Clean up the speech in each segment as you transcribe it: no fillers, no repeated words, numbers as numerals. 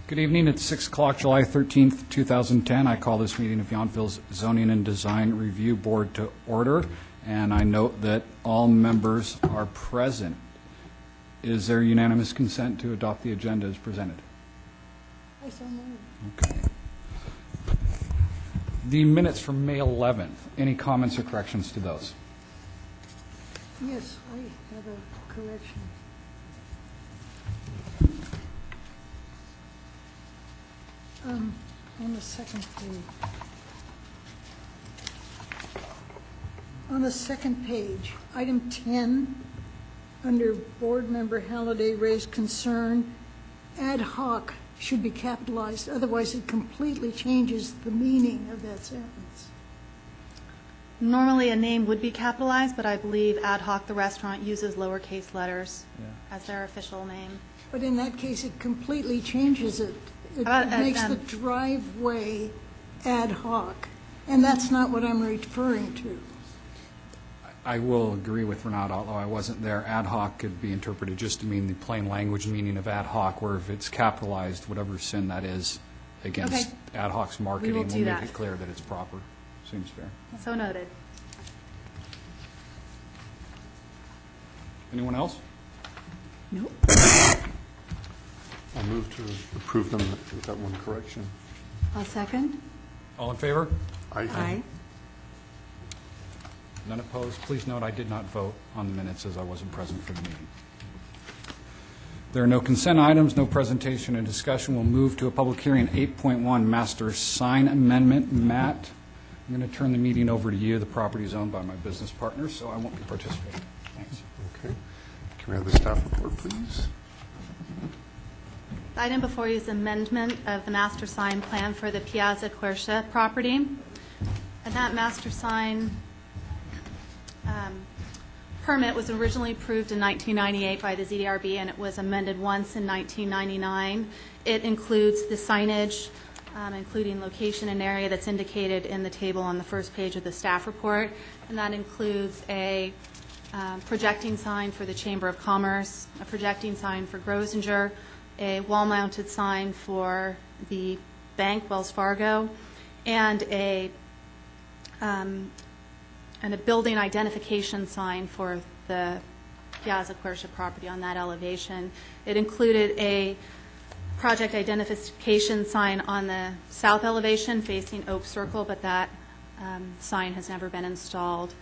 Good evening. It's 6 o'clock, July 13th, 2010. I call this meeting of Yountville's Zoning and Design Review Board to order, and I note that all members are present. Is there unanimous consent to adopt the agenda as presented? I so move. Okay. The minutes from May 11th. Any comments or corrections to those? Yes, I have a correction. On the second page. On the second page, item 10, under Board Member Halliday raised concern, ad hoc should be capitalized, otherwise it completely changes the meaning of that sentence. Normally, a name would be capitalized, but I believe Ad Hoc, the restaurant, uses lowercase letters as their official name. But in that case, it completely changes it. It About, makes the driveway ad hoc, and that's not what I'm referring to. I will agree with Renat, although I wasn't there. Ad hoc could be interpreted just to mean the plain language meaning of ad hoc, where if it's capitalized, whatever sin that is against ad hoc's marketing, We will do make that. it clear that it's proper. Seems fair. So noted. Anyone else? Nope. I'll move to approve them with that one correction. I'll second. All in favor? Aye. None opposed. Please note I did not vote on the minutes as I wasn't present for the meeting. There are no consent items, no presentation and discussion. We'll move to a public hearing, 8.1, Master Sign Amendment. Matt, I'm going to turn the meeting over to you. The property is owned by my business partner, so I won't be participating. Thanks. Okay. Can we have the staff report, please? The item before you is amendment of the master sign plan for the Piazza Quercia property. And that master sign permit was originally approved in 1998 by the ZDRB, and it was amended once in 1999. It includes the signage, including location and area that's indicated in the table on the first page of the staff report, and that includes a projecting sign for the Chamber of Commerce, a projecting sign for Grosinger, a wall-mounted sign for the bank, Wells Fargo, and a building identification sign for the Piazza Quercia property on that elevation. It included a project identification sign on the south elevation facing Oak Circle, but that sign has never been installed.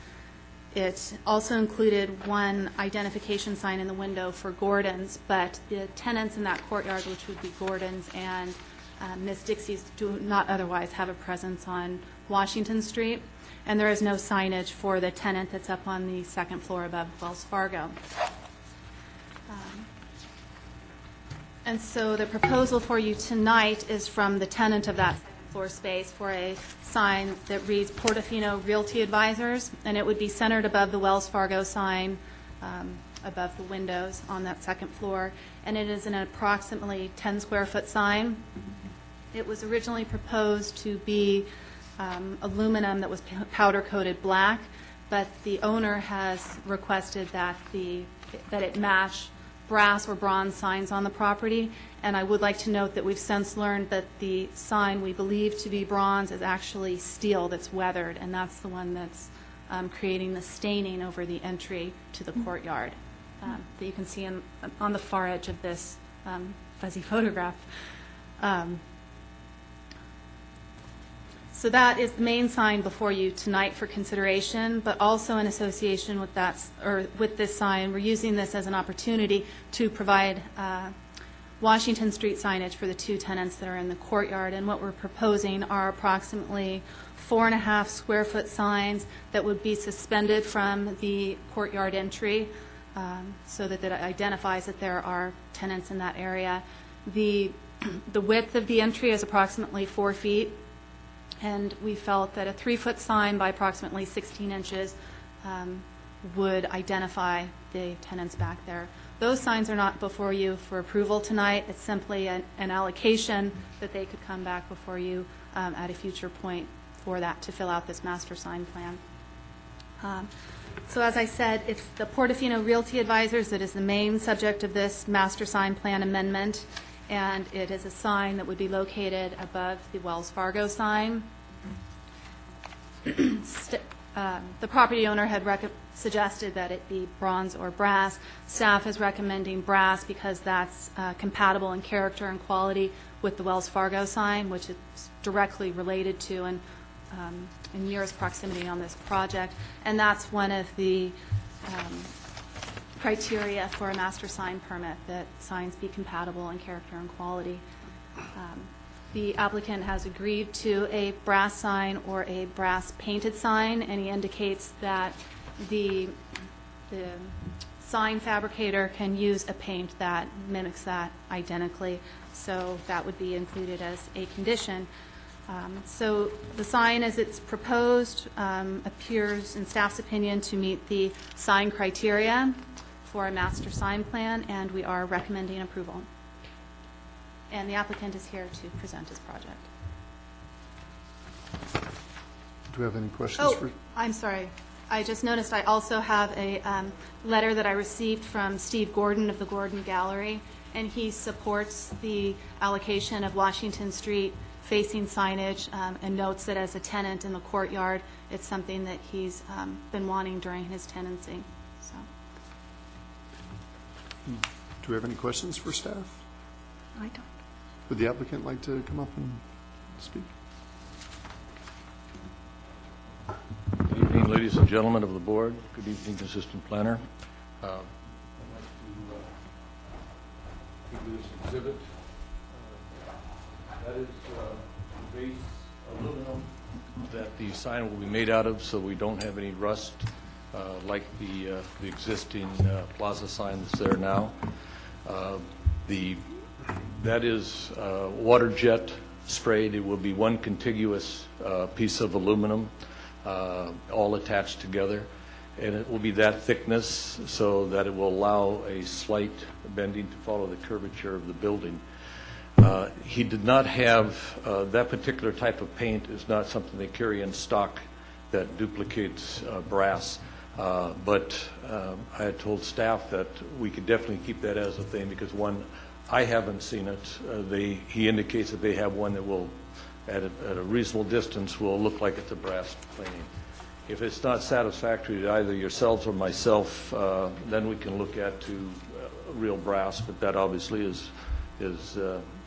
It also included one identification sign in the window for Gordon's, but the tenants in that courtyard, which would be Gordon's and Miss Dixie's, do not otherwise have a presence on Washington Street, and there is no signage for the tenant that's up on the second floor above Wells Fargo. And so the proposal for you tonight is from the tenant of that second floor space for a sign that reads Portofino Realty Advisors, and it would be centered above the Wells Fargo sign above the windows on that second floor, and it is an approximately 10 square foot sign. It was originally proposed to be aluminum that was powder coated black, but the owner has requested that it match brass or bronze signs on the property, and I would like to note that we've since learned that the sign we believe to be bronze is actually steel that's weathered, and that's the one that's creating the staining over the entry to the courtyard that you can see on the far edge of this fuzzy photograph. So that is the main sign before you tonight for consideration, but also in association with that, or with this sign, we're using this as an opportunity to provide Washington Street signage for the two tenants that are in the courtyard. And what we're proposing are approximately 4.5 square foot signs that would be suspended from the courtyard entry so that it identifies that there are tenants in that area. The width of the entry is approximately 4 feet. And we felt that a 3-foot sign by approximately 16 inches would identify the tenants back there. Those signs are not before you for approval tonight. It's simply an allocation that they could come back before you at a future point for that to fill out this master sign plan. So as I said, it's the Portofino Realty Advisors that is the main subject of this master sign plan amendment. and it is a sign that would be located above the Wells Fargo sign. The property owner had suggested that it be bronze or brass. Staff is recommending brass because that's compatible in character and quality with the Wells Fargo sign, which it's directly related to and in nearest proximity on this project. And that's one of the criteria for a master sign permit, that signs be compatible in character and quality. The applicant has agreed to a brass sign or a brass painted sign, and he indicates that the sign fabricator can use a paint that mimics that identically, so that would be included as a condition. So the sign as it's proposed appears, in staff's opinion, to meet the sign criteria for a master sign plan, and we are recommending approval. And the applicant is here to present his project. Do we have any questions Oh, for? I'm sorry. I just noticed I also have a letter that I received from Steve Gordon of the Gordon Gallery, and he supports the allocation of Washington Street facing signage and notes that as a tenant in the courtyard, it's something that he's been wanting during his tenancy. So, Do we have any questions for staff? I don't. Would the applicant like to come up and speak? Good evening, ladies and gentlemen of the board. Good evening, Assistant Planner. I'd like to give you this exhibit. That is base aluminum that the sign will be made out of, so we don't have any rust like the existing plaza sign that's there now. That is water jet sprayed. It will be one contiguous piece of aluminum, all attached together, and it will be that thickness so that it will allow a slight bending to follow the curvature of the building. He did not have that particular type of paint is not something they carry in stock that duplicates brass. But I had told staff that we could definitely keep that as a thing because, one, I haven't seen it. He indicates that they have one that will, at a reasonable distance, will look like it's a brass plating. If it's not satisfactory to either yourselves or myself, then we can look at real brass, but that obviously is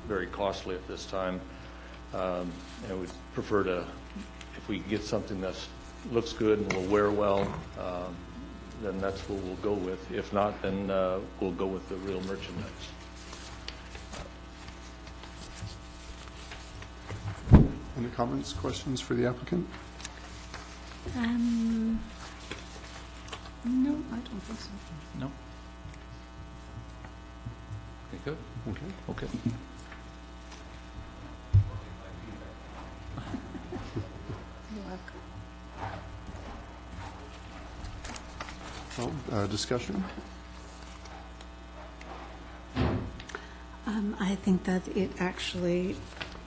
very costly at this time. And we'd prefer to, if we can get something that looks good and will wear well, then that's what we'll go with. If not, then we'll go with the real merchandise. Any comments, questions for the applicant? No, I don't think so. No? Okay, good. Okay. Okay. You're welcome. Well, discussion? I think that it actually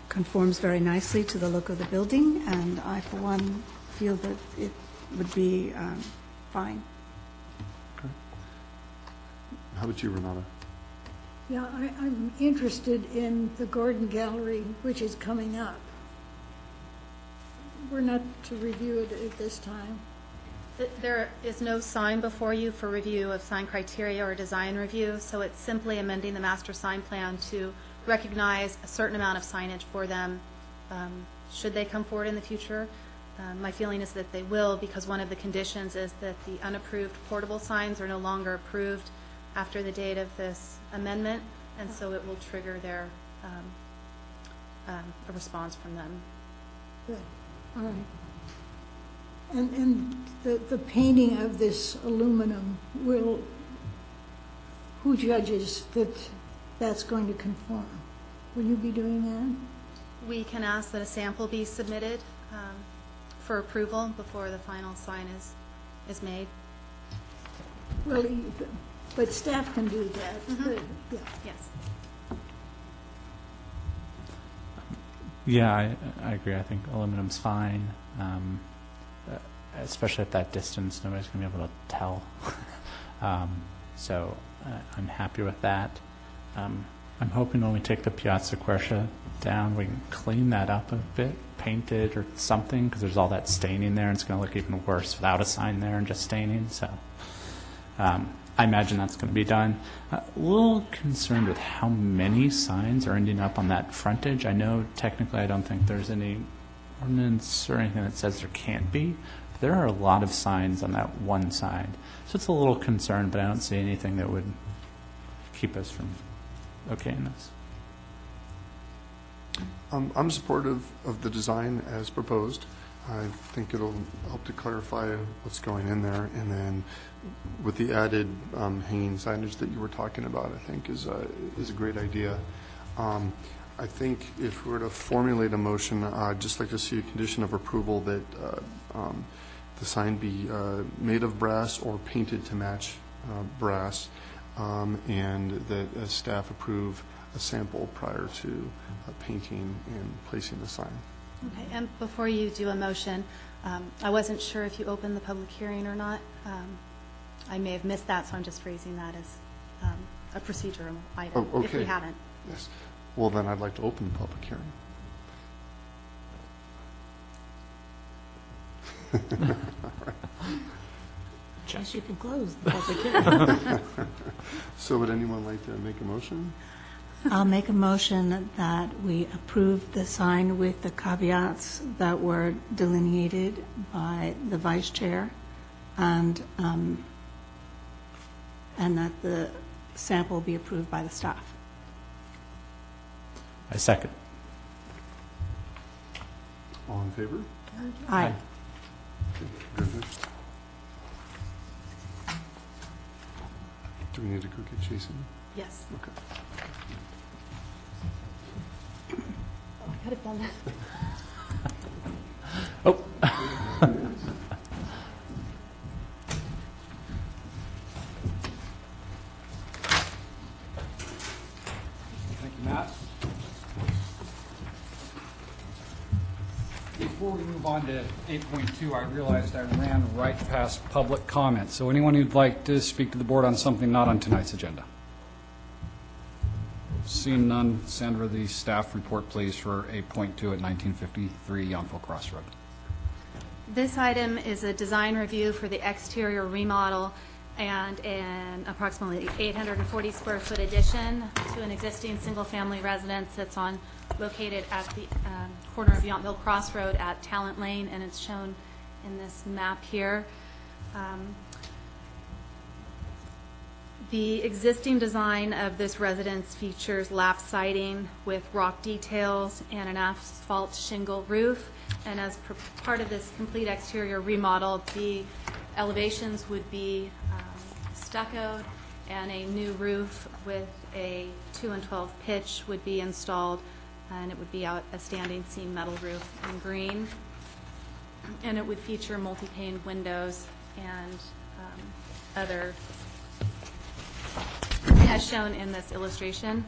conforms very nicely to the look of the building, and I, for one, feel that it would be fine. Okay. How about you, Renata? Yeah, I'm interested in the Gordon Gallery, which is coming up. We're not to review it at this time. there is no sign before you for review of sign criteria or design review, so it's simply amending the master sign plan to recognize a certain amount of signage for them should they come forward in the future. My feeling is that they will, because one of the conditions is that the unapproved portable signs are no longer approved after the date of this amendment, and so it will trigger their a response from them. Good, all right. And the painting of this aluminum who judges that that's going to conform? Will you be doing that? We can ask that a sample be submitted for approval before the final sign is made. Well, but staff can do that. Mhm. Yeah. Yes. Yeah, I agree. I think aluminum's fine, especially at that distance. Nobody's going to be able to tell. So I'm happy with that. I'm hoping when we take the Piazza Quercia down, we can clean that up a bit, paint it or something, because there's all that staining there, and it's going to look even worse without a sign there and just staining. So I imagine that's going to be done. A little concerned with how many signs are ending up on that frontage. I know technically I don't think there's any ordinance or anything that says there can't be. But there are a lot of signs on that one side. So it's a little concerned, but I don't see anything that would keep us from okaying this. I'm supportive of the design as proposed. I think it'll help to clarify what's going in there, and then with the added hanging signage that you were talking about, I think is a great idea. I think if we were to formulate a motion, I'd just like to see a condition of approval that the sign be made of brass or painted to match brass, and that staff approve a sample prior to painting and placing the sign. Okay, and before you do a motion, I wasn't sure if you opened the public hearing or not. I may have missed that, so I'm just raising that as a procedural item, Oh, if we okay. haven't. Yes. Well, then I'd like to open the public hearing. Guess you can close the public hearing. So would anyone like to make a motion? I'll make a motion that we approve the sign with the caveats that were delineated by the vice chair, and that the sample be approved by the staff. I second. All in favor? Aye. Okay, very good. Do we need to go get Jason? Yes. Okay. Oh, I could have done that. Thank you, Matt. Before we move on to 8.2, I realized I ran right past public comment. So anyone who'd like to speak to the board on something not on tonight's agenda? Seeing none, Sandra, the staff report, please, for 8.2 at 1953 Yountville Crossroad. This item is a design review for the exterior remodel and an approximately 840 square foot addition to an existing single-family residence that's located at the corner of Yountville Crossroad at Talent Lane, and it's shown in this map here. The existing design of this residence features lap siding with rock details and an asphalt shingle roof. And as part of this complete exterior remodel, the elevations would be stuccoed, and a new roof with a 2 and 12 pitch would be installed, and it would be a standing seam metal roof in green. And it would feature multi-pane windows and other, as shown in this illustration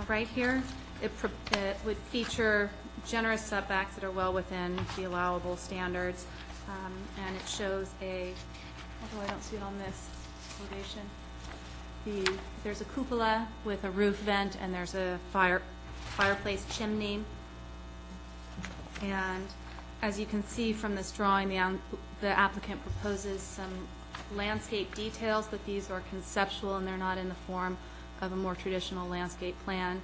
right here. It would feature generous setbacks that are well within the allowable standards, and it shows although I don't see it on this elevation, there's a cupola with a roof vent, and there's a fireplace chimney. And as you can see from this drawing, the applicant proposes some landscape details, but these are conceptual and they're not in the form of a more traditional landscape plan.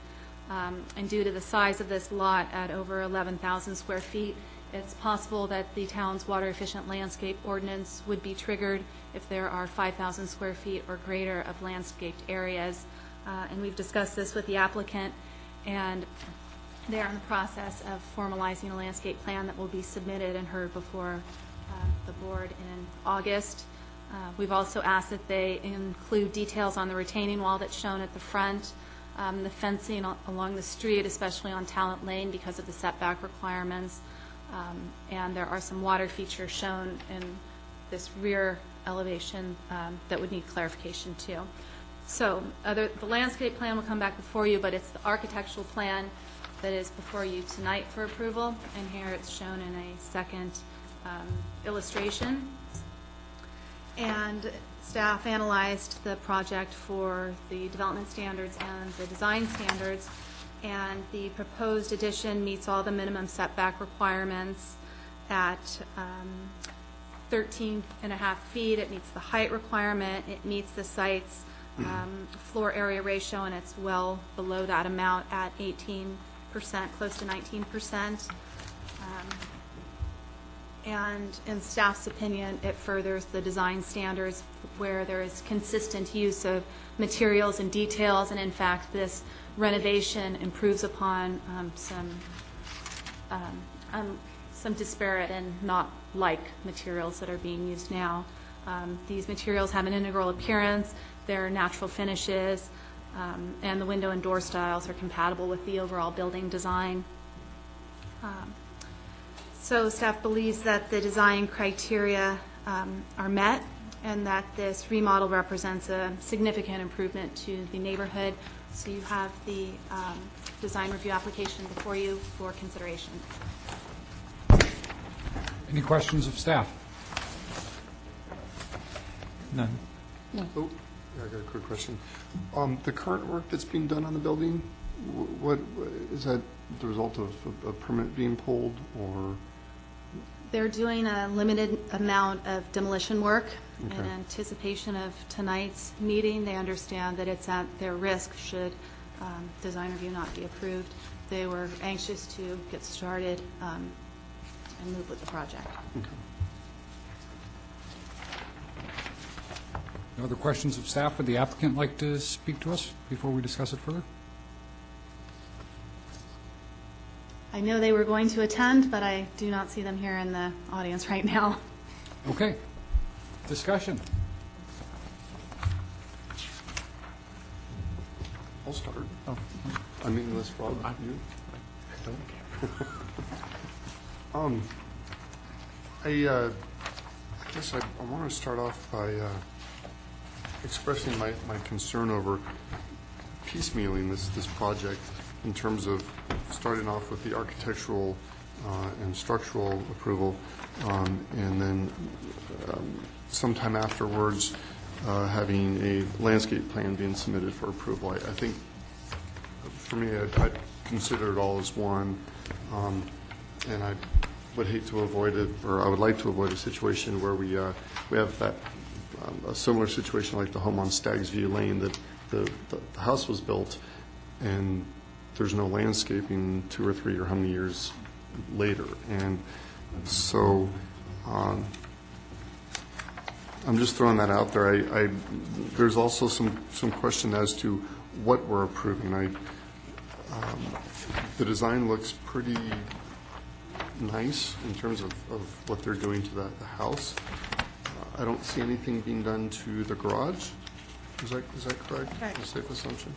And due to the size of this lot at over 11,000 square feet, it's possible that the town's water-efficient landscape ordinance would be triggered if there are 5,000 square feet or greater of landscaped areas. And we've discussed this with the applicant, and they're in the process of formalizing a landscape plan that will be submitted and heard before the board in August. We've also asked that they include details on the retaining wall that's shown at the front, the fencing along the street, especially on Talent Lane because of the setback requirements, and there are some water features shown in this rear elevation that would need clarification too. So the landscape plan will come back before you, but it's the architectural plan that is before you tonight for approval, and here it's shown in a second illustration. And Staff analyzed the project for the development standards and the design standards, and the proposed addition meets all the minimum setback requirements at 13 and a half feet. It meets the height requirement. It meets the site's floor area ratio, and it's well below that amount at 18%, close to 19%. And in staff's opinion, it furthers the design standards where there is consistent use of materials and details, and in fact, this renovation improves upon some disparate and not like materials that are being used now. These materials have an integral appearance, they're natural finishes, and the window and door styles are compatible with the overall building design. So staff believes that the design criteria are met, and that this remodel represents a significant improvement to the neighborhood. So you have the design review application before you for consideration. Any questions of staff? None. Oh, yeah, I got a quick question. The current work that's being done on the building, what is that the result of a permit being pulled, or? They're doing a limited amount of demolition work in Okay. anticipation of tonight's meeting. They understand that it's at their risk should design review not be approved. They were anxious to get started and move with the project. No other questions of staff? Would the applicant like to speak to us before we discuss it further? I know they were going to attend, but I do not see them here in the audience right now. Okay. Discussion. I'll start. I mean, unless Rob, you? I guess I want to start off by expressing my concern over piecemealing this project in terms of starting off with the architectural and structural approval, and then sometime afterwards having a landscape plan being submitted for approval. I think, for me, I'd consider it all as one, and I would hate to avoid it, or I would like to avoid a situation where we have that a similar situation like the home on Staggs View Lane, that the house was built and there's no landscaping 2 or 3 or how many years later. And so I'm just throwing that out there. There's also some question as to what we're approving. The design looks pretty nice in terms of what they're doing to the house. I don't see anything being done to the garage. Is that correct? Correct. A safe assumption?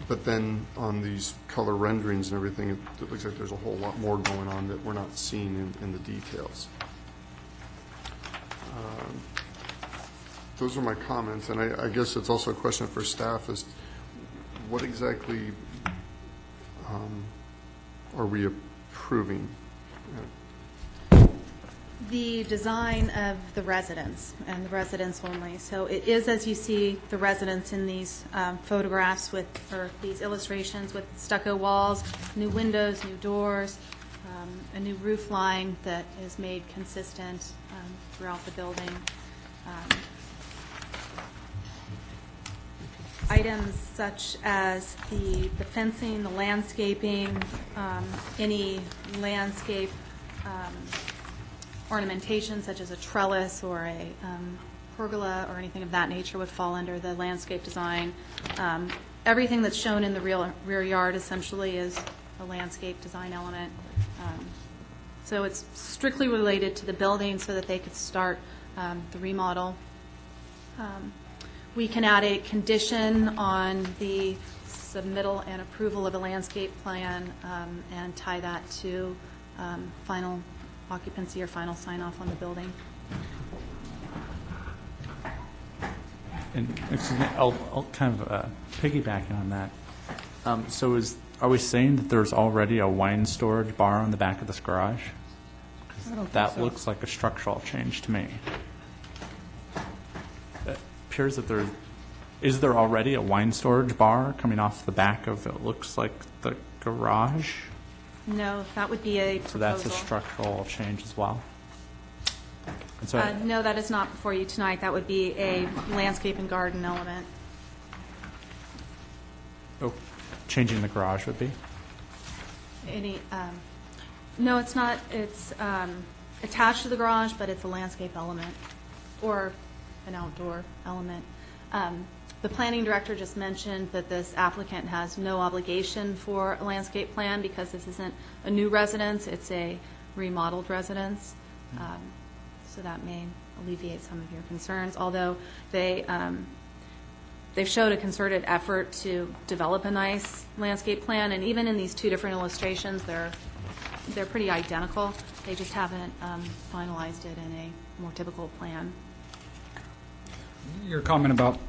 But then on these color renderings and everything, it looks like there's a whole lot more going on that we're not seeing in the details. Those are my comments, and I guess it's also a question for staff is what exactly are we approving? The design of the residence, and the residence only. So it is, as you see, the residence in these photographs or these illustrations with stucco walls, new windows, new doors, a new roof line that is made consistent throughout the building. Items such as the fencing, the landscaping, any landscape ornamentation such as a trellis or a pergola or anything of that nature would fall under the landscape design. Everything that's shown in the rear yard essentially is a landscape design element. So it's strictly related to the building so that they could start the remodel. We can add a condition on the submittal and approval of a landscape plan and tie that to final occupancy or final sign-off on the building. And excuse me, I'll kind of piggybacking on that. So are we saying that there's already a wine storage bar on the back of this garage? 'Cause that looks like a structural change to me. appears that is there already a wine storage bar coming off the back of, it looks like, the garage? No, that would be a So that's a proposal. structural change as well? And so, No, that is not before you tonight. That would be a landscape and garden element. changing the garage would be? No, it's not. It's attached to the garage, but it's a landscape element or an outdoor element. The planning director just mentioned that this applicant has no obligation for a landscape plan because this isn't a new residence, it's a remodeled residence. So that may alleviate some of your concerns, although they've showed a concerted effort to develop a nice landscape plan, and even in these two different illustrations, they're pretty identical. They just haven't finalized it in a more typical plan. Your comment about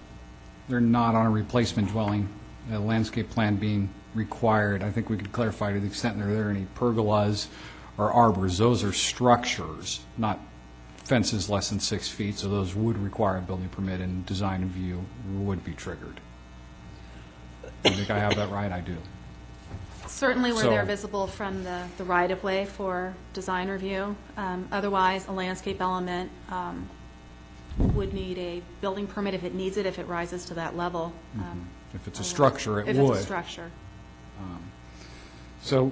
they're not on a replacement dwelling, a landscape plan being required, I think we could clarify to the extent there are any pergolas or arbors. Those are structures, not fences less than 6 feet, so those would require a building permit, and design review would be triggered. I think I have that right? I do. Certainly where So- they're visible from the right-of-way for design review. Otherwise, a landscape element would need a building permit if it needs it, if it rises to that level. If it's a structure, it If would. it's a structure. So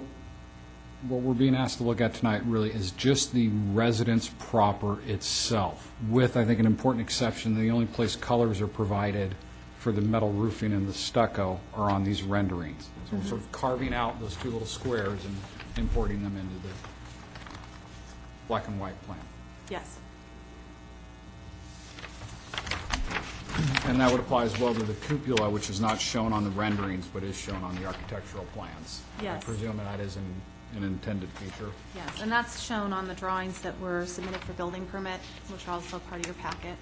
what we're being asked to look at tonight really is just the residence proper itself, with, I think, an important exception. The only place colors are provided for the metal roofing and the stucco are on these renderings. So we're sort of carving out those two little squares and importing them into the black and white plan. Yes. And that would apply as well to the cupola, which is not shown on the renderings, but is shown on the architectural plans. Yes. I presume that is an intended feature. Yes, and that's shown on the drawings that were submitted for building permit, which are also part of your packet.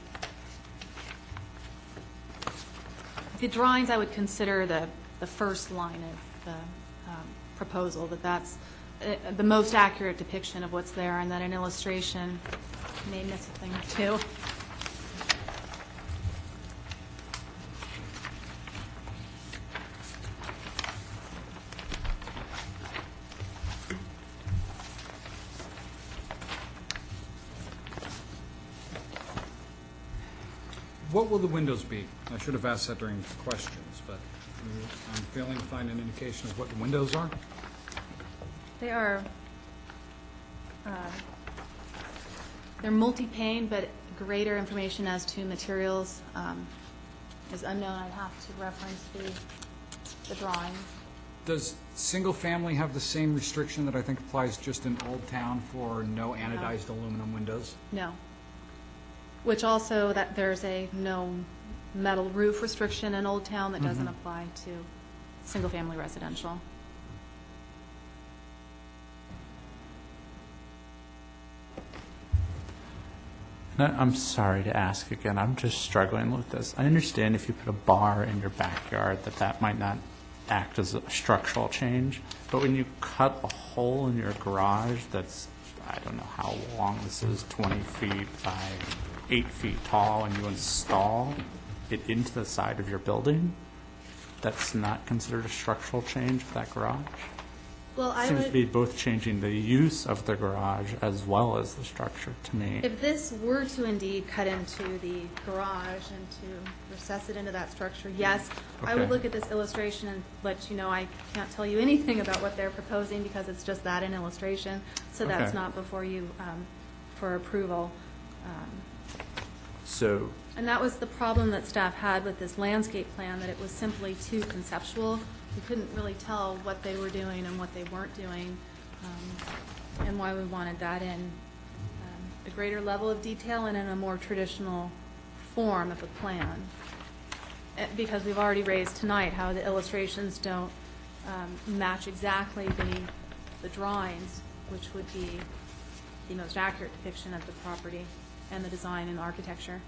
The drawings, I would consider the first line of the proposal, that's the most accurate depiction of what's there, and that an illustration may miss a thing or two. What will the windows be? I should have asked that during questions, but I'm failing to find an indication of what the windows are. They are, they're multi-pane, but greater information as to materials is unknown. I'd have to reference the drawing. Does single family have the same restriction that I think applies just in Old Town for no anodized aluminum windows? No. Which also, that there's a no metal roof restriction in Old Town that doesn't apply to single-family residential. I'm sorry to ask again, I'm just struggling with this. I understand if you put a bar in your backyard that might not act as a structural change, but when you cut a hole in your garage that's, I don't know how long this is, 20 feet by 8 feet tall, and you install it into the side of your building, that's not considered a structural change for that garage? Well, I Seems to be would, both changing the use of the garage as well as the structure to me. if this were to indeed cut into the garage and to recess it into that structure, yes, I would Okay. look at this illustration and let you know I can't tell you anything about what they're proposing because it's just that in illustration, so that's Okay. not before you for approval. So, And that was the problem that staff had with this landscape plan, that it was simply too conceptual. We couldn't really tell what they were doing and what they weren't doing, and why we wanted that in a greater level of detail and in a more traditional form of a plan. Because we've already raised tonight how the illustrations don't match exactly the drawings, which would be the most accurate depiction of the property and the design and architecture.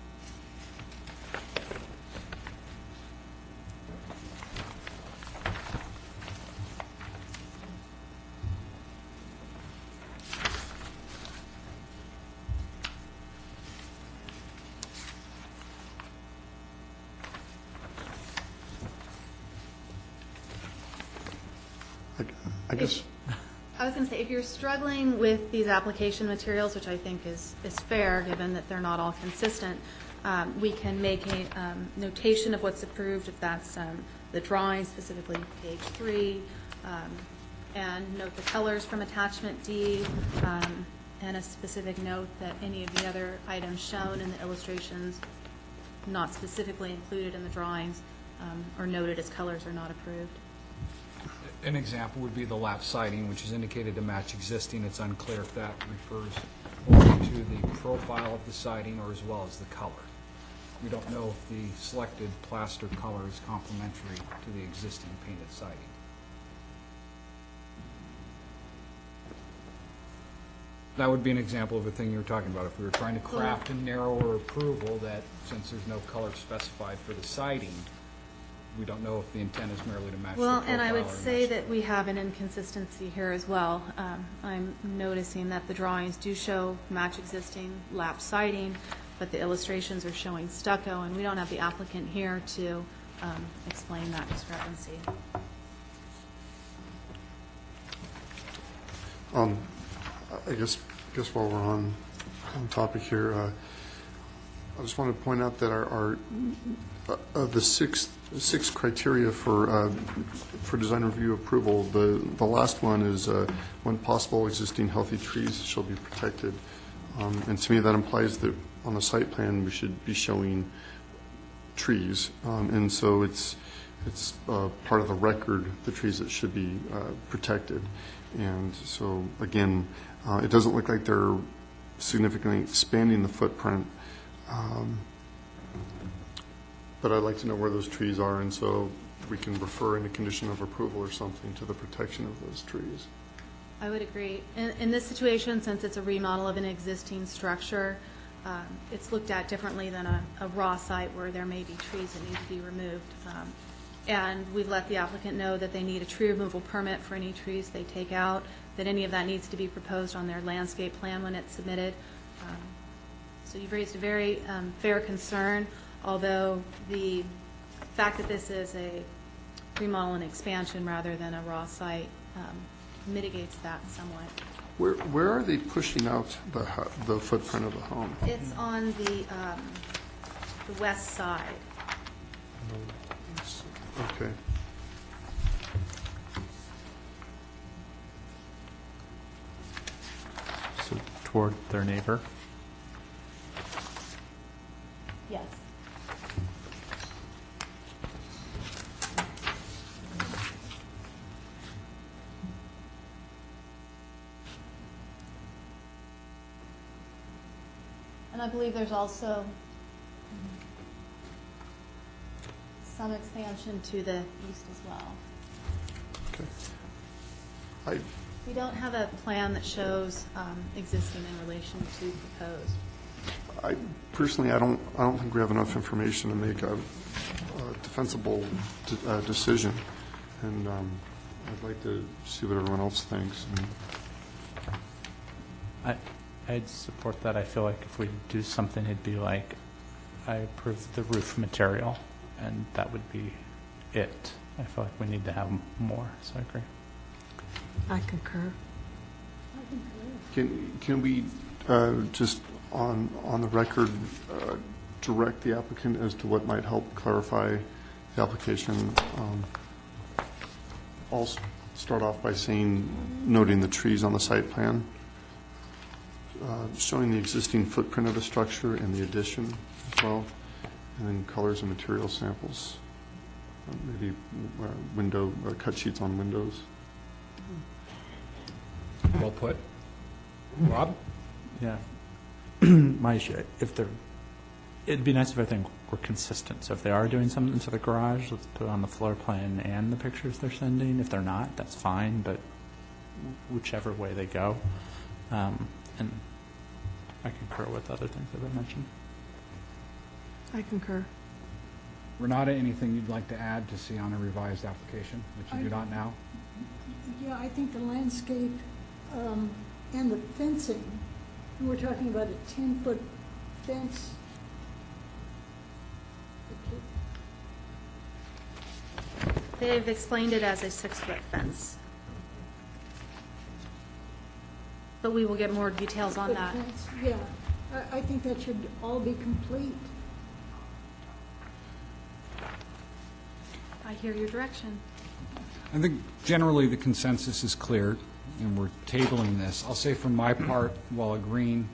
I guess, I was going to say, if you're struggling with these application materials, which I think is fair, given that they're not all consistent, we can make a notation of what's approved, if that's the drawing, specifically page 3, and note the colors from attachment D, and a specific note that any of the other items shown in the illustrations, not specifically included in the drawings, or noted as colors, are not approved. An example would be the lap siding, which is indicated to match existing. It's unclear if that refers only to the profile of the siding or as well as the color. We don't know if the selected plaster color is complementary to the existing painted siding. That would be an example of a thing you were talking about. If we were trying to craft a narrower approval that, since there's no color specified for the siding, we don't know if the intent is merely to match the profile. Well, and I would or say match- that we have an inconsistency here as well. I'm noticing that the drawings do show match existing lap siding, but the illustrations are showing stucco, and we don't have the applicant here to explain that discrepancy. I guess while we're on topic here, I just want to point out that our of the six criteria for design review approval, the last one is when possible, existing healthy trees shall be protected. And to me, that implies that on the site plan, we should be showing trees. And so it's part of the record, the trees that should be protected. And so, again, it doesn't look like they're significantly expanding the footprint. But I'd like to know where those trees are, and so we can refer in a condition of approval or something to the protection of those trees. I would agree. In this situation, since it's a remodel of an existing structure, it's looked at differently than a raw site where there may be trees that need to be removed. And we've let the applicant know that they need a tree removal permit for any trees they take out, that any of that needs to be proposed on their landscape plan when it's submitted. So you've raised a very fair concern, although the fact that this is a remodel and expansion rather than a raw site mitigates that somewhat. Where are they pushing out the footprint of the home? It's on the west side. Okay. So toward their neighbor. Yes. And I believe there's also some expansion to the east as well. Okay. We don't have a plan that shows existing in relation to proposed. Personally, I don't think we have enough information to make a defensible decision, and I'd like to see what everyone else thinks. I'd support that. I feel like if we do something, it'd be like, I approve the roof material, and that would be it. I feel like we need to have more, so I agree. I concur. Can we just on the record direct the applicant as to what might help clarify the application? I'll start off by noting the trees on the site plan, showing the existing footprint of the structure and the addition as well, and then colors and material samples, maybe window cut sheets on windows. Well put. Rob? Yeah. My issue, it'd be nice if everything were consistent. So if they are doing something to the garage, let's put it on the floor plan and the pictures they're sending. If they're not, that's fine, but whichever way they go. And I concur with other things that I mentioned. I concur. Renata, anything you'd like to add to see on a revised application that you do not now? Yeah, I think the landscape and the fencing, we're talking about a 10-foot fence. They've explained it as a 6-foot fence. But we will get more details on But that. yeah, I think that should all be complete. I hear your direction. I think generally the consensus is clear, and we're tabling this. I'll say from my part, while agreeing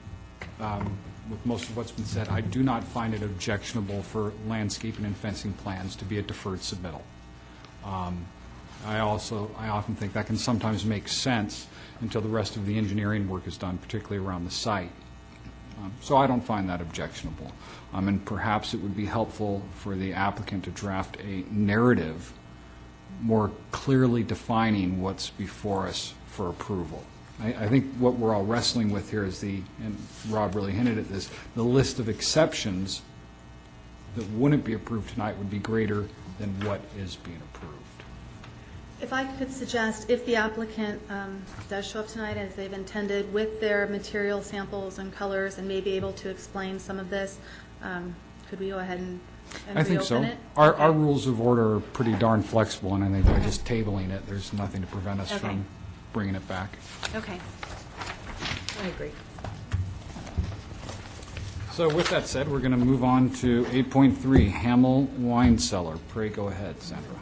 with most of what's been said, I do not find it objectionable for landscaping and fencing plans to be a deferred submittal. I often think that can sometimes make sense until the rest of the engineering work is done, particularly around the site. So I don't find that objectionable. And perhaps it would be helpful for the applicant to draft a narrative more clearly defining what's before us for approval. I think what we're all wrestling with here is and Rob really hinted at this, the list of exceptions that wouldn't be approved tonight would be greater than what is being approved. If I could suggest, if the applicant does show up tonight as they've intended with their material samples and colors and may be able to explain some of this, could we go ahead and I think so. reopen it? Our Okay. rules of order are pretty darn flexible, and I think by just tabling it, there's nothing to prevent us Okay. from bringing it back. Okay. I agree. So with that said, we're going to move on to 8.3, Hamel Wine Cellar. Pray go ahead, Sandra.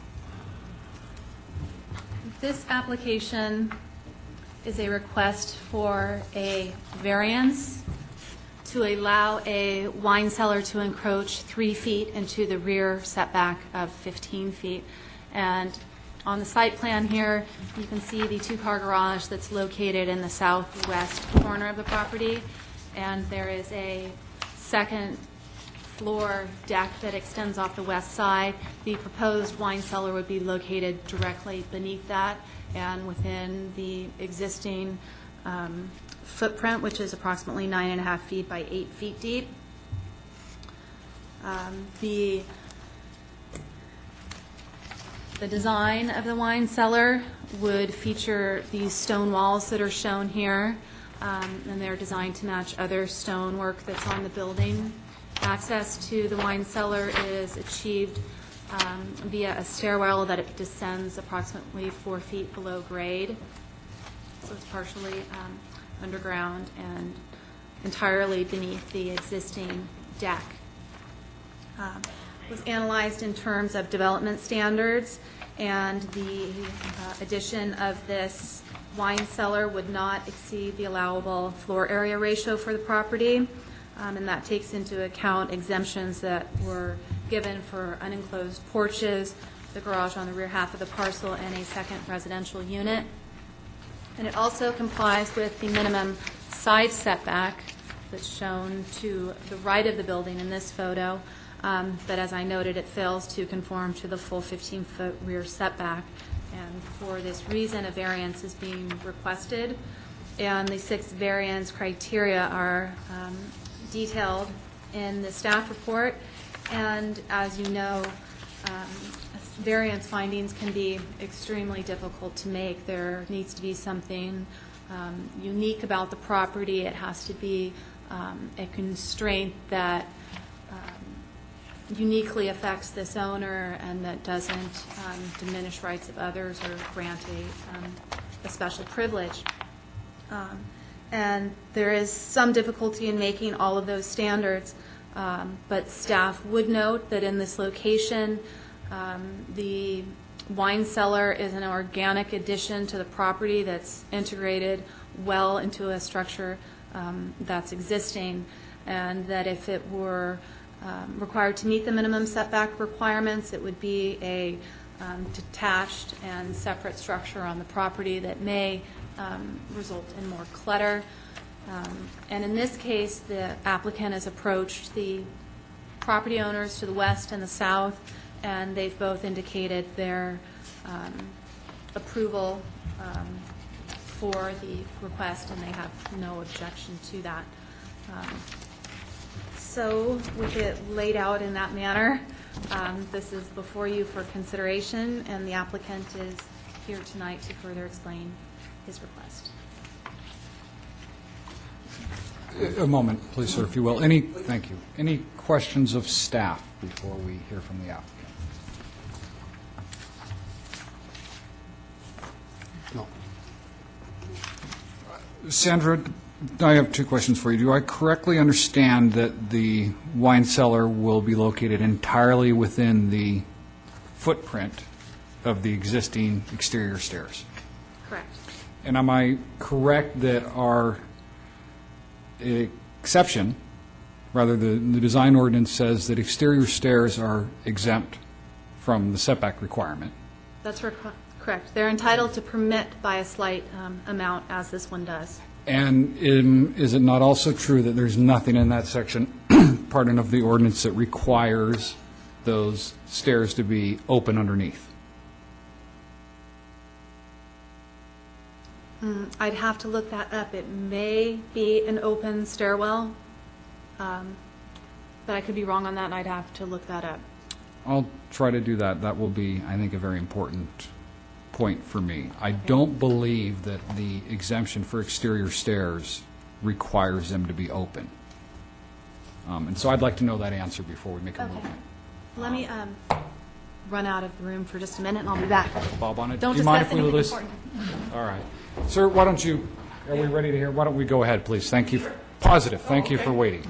This application is a request for a variance to allow a wine cellar to encroach 3 feet into the rear setback of 15 feet. And on the site plan here, you can see the 2-car garage that's located in the southwest corner of the property. And there is a second floor deck that extends off the west side. The proposed wine cellar would be located directly beneath that and within the existing footprint, which is approximately 9.5 feet by 8 feet deep. The design of the wine cellar would feature these stone walls that are shown here, and they're designed to match other stonework that's on the building. Access to the wine cellar is achieved via a stairwell that it descends approximately 4 feet below grade. So it's partially underground and entirely beneath the existing deck. Was analyzed in terms of development standards, and the addition of this wine cellar would not exceed the allowable floor area ratio for the property, and that takes into account exemptions that were given for unenclosed porches, the garage on the rear half of the parcel, and a second residential unit. And it also complies with the minimum side setback that's shown to the right of the building in this photo, but as I noted, it fails to conform to the full 15-foot rear setback. And for this reason, a variance is being requested, and the 6 variance criteria are detailed in the staff report. And as you know, variance findings can be extremely difficult to make. There needs to be something unique about the property. It has to be a constraint that uniquely affects this owner and that doesn't diminish rights of others or grant a special privilege. And there is some difficulty in making all of those standards, but staff would note that in this location, the wine cellar is an organic addition to the property that's integrated well into a structure that's existing, and that if it were required to meet the minimum setback requirements, it would be a detached and separate structure on the property that may result in more clutter. And in this case, the applicant has approached the property owners to the west and the south, and they've both indicated their approval for the request, and they have no objection to that. So with it laid out in that manner, this is before you for consideration, and the applicant is here tonight to further explain his request. A moment, please, sir, if you will. Thank you. Any questions of staff before we hear from the applicant? No. Sandra, I have two questions for you. Do I correctly understand that the wine cellar will be located entirely within the footprint of the existing exterior stairs? Correct. And am I correct that our exception, rather the design ordinance says that exterior stairs are exempt from the setback requirement? That's correct. They're entitled to permit by a slight amount, as this one does. And is it not also true that there's nothing in that section, pardon, of the ordinance that requires those stairs to be open underneath? I'd have to look that up. It may be an open stairwell, but I could be wrong on that, and I'd have to look that up. I'll try to do that. That will be, I think, a very important point for me. I don't believe that the exemption for exterior stairs requires them to be open. And so I'd like to know that answer before we make a Okay. movement. Let me run out of the room for just a minute, and I'll be back. Bob on it? Don't Do you mind discuss if we anything listen? important. All right. Sir, why don't you, are we ready to hear? Why don't we go ahead, please? Thank you. Positive. Thank you for waiting.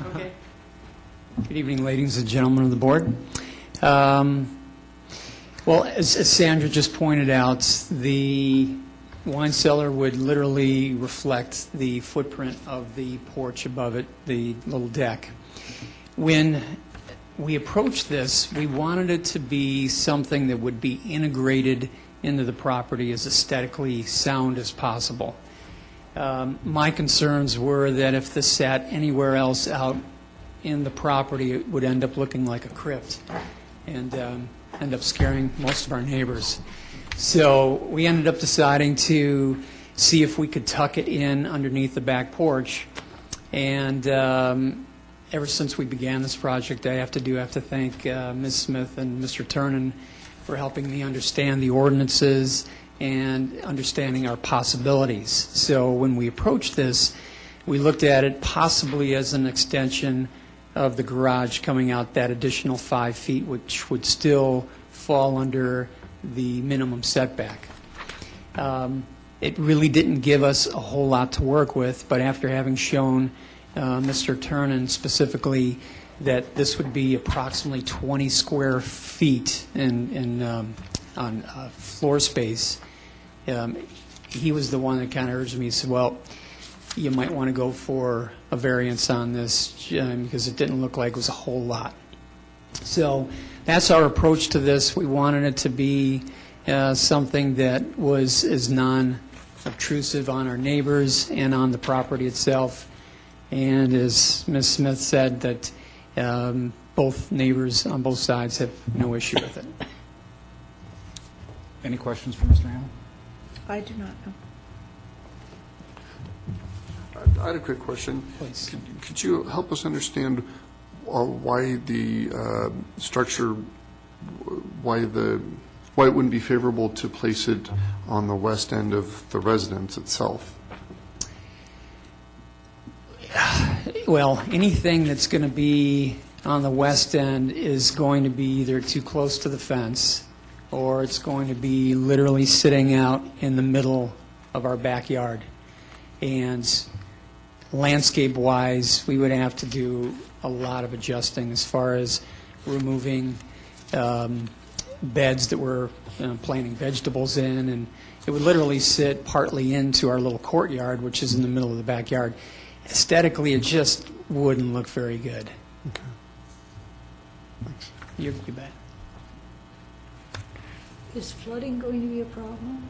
Good evening, ladies and gentlemen of the board. Well, as Sandra just pointed out, the wine cellar would literally reflect the footprint of the porch above it, the little deck. When we approached this, we wanted it to be something that would be integrated into the property as aesthetically sound as possible. My concerns were that if this sat anywhere else out in the property, it would end up looking like a crypt and end up scaring most of our neighbors. So we ended up deciding to see if we could tuck it in underneath the back porch. And ever since we began this project, I have to thank Ms. Smith and Mr. Turnen for helping me understand the ordinances and understanding our possibilities. So when we approached this, we looked at it possibly as an extension of the garage coming out that additional 5 feet, which would still fall under the minimum setback. It really didn't give us a whole lot to work with, but after having shown Mr. Turnen specifically that this would be approximately 20 square feet on floor space, he was the one that kind of urged me. He said, well, you might want to go for a variance on this because it didn't look like it was a whole lot. So that's our approach to this. We wanted it to be something that was as non-obtrusive on our neighbors and on the property itself. And as Ms. Smith said, that both neighbors on both sides have no issue with it. Any questions for Mr. Hamel? I do not know. I had a quick question. Please. Could you help us understand why the structure, why it wouldn't be favorable to place it on the west end of the residence itself? Well, anything that's going to be on the west end is going to be either too close to the fence or it's going to be literally sitting out in the middle of our backyard. And landscape-wise, we would have to do a lot of adjusting as far as removing beds that we're planting vegetables in, and it would literally sit partly into our little courtyard, which is in the middle of the backyard. Aesthetically, it just wouldn't look very good. Okay. Thanks. You bet. Is flooding going to be a problem?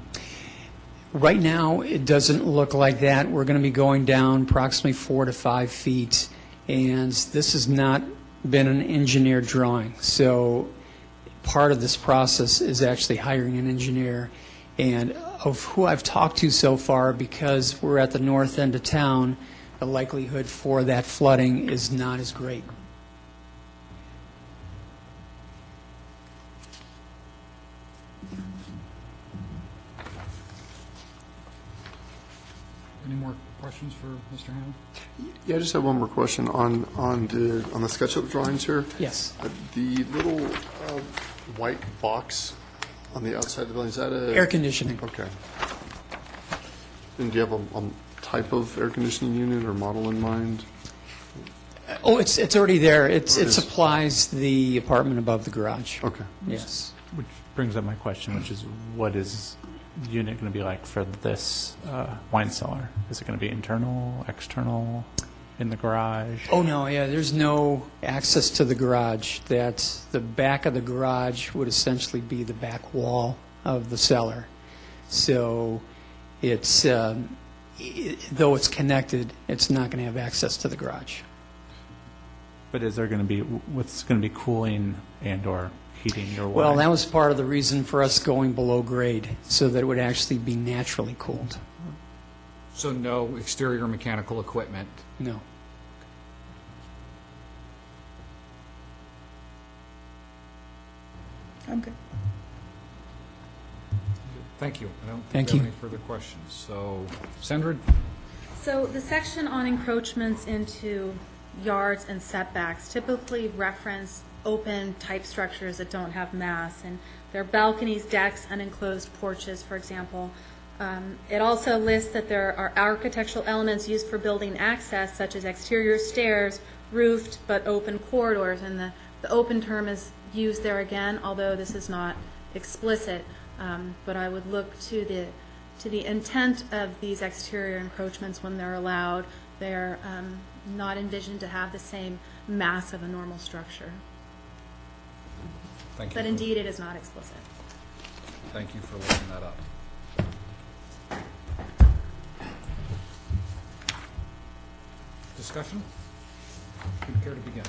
Right now, it doesn't look like that. We're going to be going down approximately 4 to 5 feet, and this has not been an engineered drawing. So part of this process is actually hiring an engineer. And of who I've talked to so far, because we're at the north end of town, the likelihood for that flooding is not as great. Any more questions for Mr. Hamel? Yeah, I just have one more question on the SketchUp drawings here. Yes. The little white box on the outside of the building, is that a... Air conditioning. Okay. And do you have a type of air conditioning unit or model in mind? Oh, it's already there. It is. supplies the apartment above the garage. Okay. Yes. Which brings up my question, which is, what is the unit going to be like for this wine cellar? Is it going to be internal, external, in the garage? Oh, no, yeah, there's no access to the garage. That's, the back of the garage would essentially be the back wall of the cellar. So it's, though it's connected, it's not going to have access to the garage. But is there going to be, what's going to be cooling and/or heating your wine? Well, that was part of the reason for us going below grade, so that it would actually be naturally cooled. So no exterior mechanical equipment. No. I'm good. Thank you. I don't Thank have you. any further questions. So, Sandra? So the section on encroachments into yards and setbacks typically reference open type structures that don't have mass, and their balconies, decks, unenclosed porches, for example. It also lists that there are architectural elements used for building access, such as exterior stairs, roofed but open corridors, and the open term is used there again, although this is not explicit. But I would look to the intent of these exterior encroachments when they're allowed. They're not envisioned to have the same mass of a normal structure. Thank you. But indeed, it is not explicit. Thank you for looking that up. Discussion? Who would care to begin?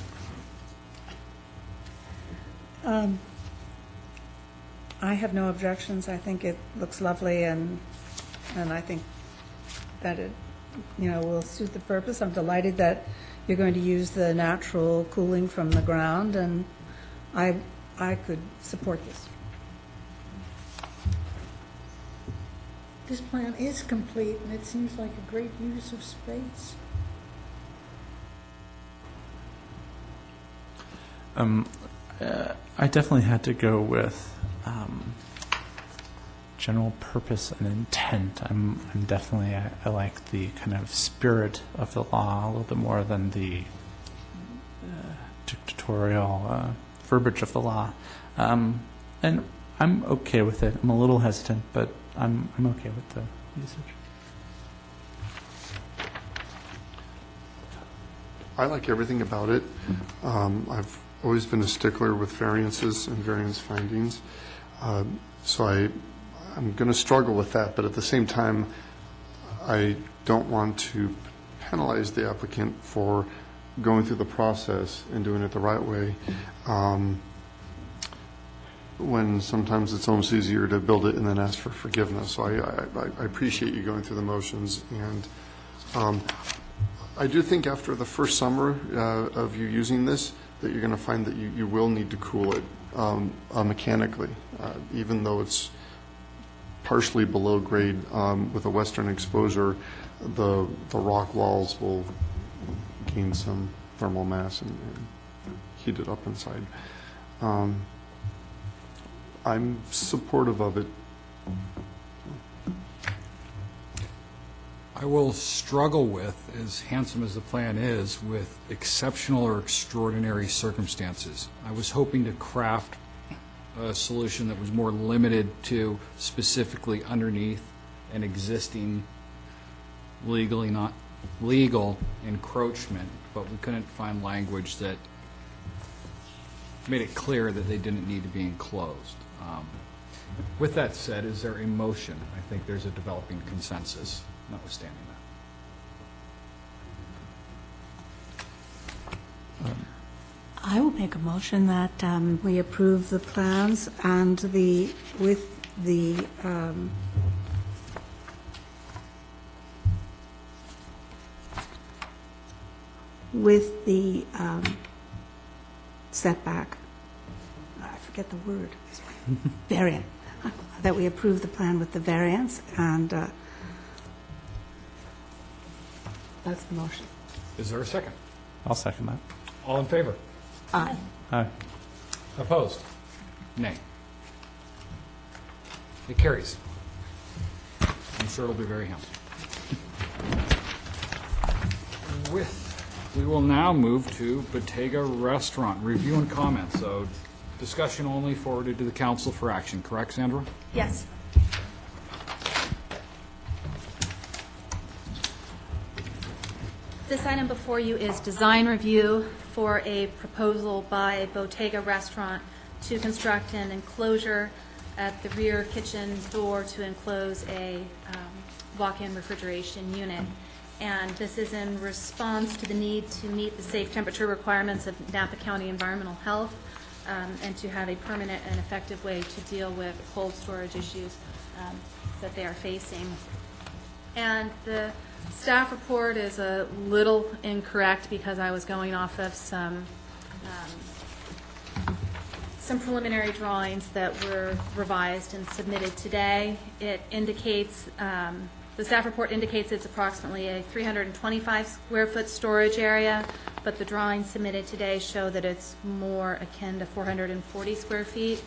I have no objections. I think it looks lovely, and I think that it, will suit the purpose. I'm delighted that you're going to use the natural cooling from the ground, and I could support this. This plan is complete, and it seems like a great use of space. I definitely had to go with general purpose and intent. I'm definitely, I like the kind of spirit of the law a little bit more than the dictatorial verbiage of the law. And I'm okay with it. I'm a little hesitant, but I'm okay with the usage. I like everything about it. I've always been a stickler with variances and variance findings. So I'm going to struggle with that, but at the same time, I don't want to penalize the applicant for going through the process and doing it the right way, when sometimes it's almost easier to build it and then ask for forgiveness. So I appreciate you going through the motions, and I do think after the first summer of you using this, that you're going to find that you will need to cool it mechanically, even though it's partially below grade with a western exposure. The rock walls will gain some thermal mass and heat it up inside. I'm supportive of it. I will struggle with, as handsome as the plan is, with exceptional or extraordinary circumstances. I was hoping to craft a solution that was more limited to specifically underneath an existing legal encroachment, but we couldn't find language that made it clear that they didn't need to be enclosed. With that said, is there a motion? I think there's a developing consensus, notwithstanding that. I will make a motion that we approve the plans and with the setback. I forget the word. Variant. That we approve the plan with the variance, and that's the motion. Is there a second? I'll second that. All in favor? Aye. Aye. Opposed? Nay. It carries. I'm sure it'll be very handsome. We will now move to Bottega Restaurant, review and comment. So discussion only, forwarded to the council for action, correct, Sandra? Yes. This item before you is design review for a proposal by Bottega Restaurant to construct an enclosure at the rear kitchen door to enclose a walk-in refrigeration unit. And this is in response to the need to meet the safe temperature requirements of Napa County Environmental Health and to have a permanent and effective way to deal with cold storage issues that they are facing. And the staff report is a little incorrect because I was going off of some preliminary drawings that were revised and submitted today. It indicates, the staff report indicates it's approximately a 325 square foot storage area, but the drawings submitted today show that it's more akin to 440 square feet.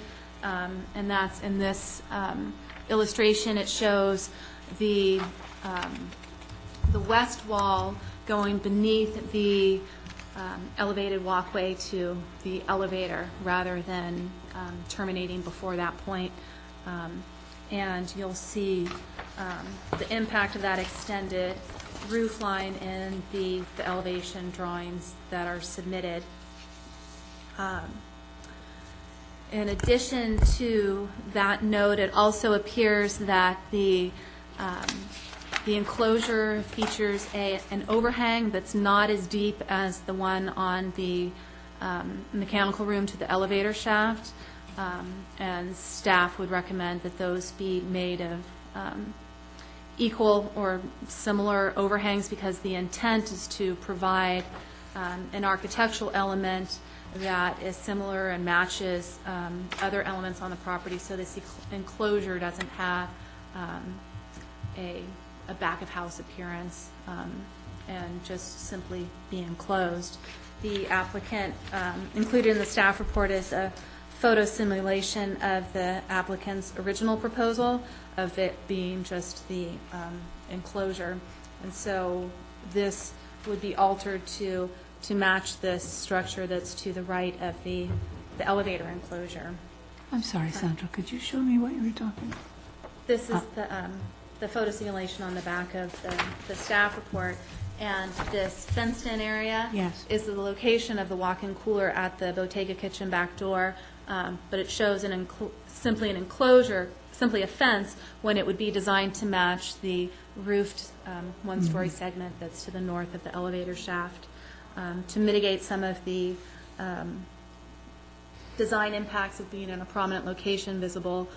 And that's in this illustration. It shows the west wall going beneath the elevated walkway to the elevator rather than terminating before that point. And you'll see the impact of that extended roof line in the elevation drawings that are submitted. In addition to that note, it also appears that the enclosure features an overhang that's not as deep as the one on the mechanical room to the elevator shaft, and staff would recommend that those be made of equal or similar overhangs because the intent is to provide an architectural element that is similar and matches other elements on the property, so this enclosure doesn't have a back of house appearance and just simply be enclosed. The applicant included in the staff report is a photo simulation of the applicant's original proposal of it being just the enclosure, and so this would be altered to match this structure that's to the right of the elevator enclosure. I'm sorry, Sandra, could you show me what you were talking about? This is the photo simulation on the back of the staff report, and this fenced-in area Yes. is the location of the walk-in cooler at the Bottega kitchen back door, but it shows simply an enclosure, simply a fence, when it would be designed to match the roofed one-story segment that's to the north of the elevator shaft. To mitigate some of the design impacts of being in a prominent location visible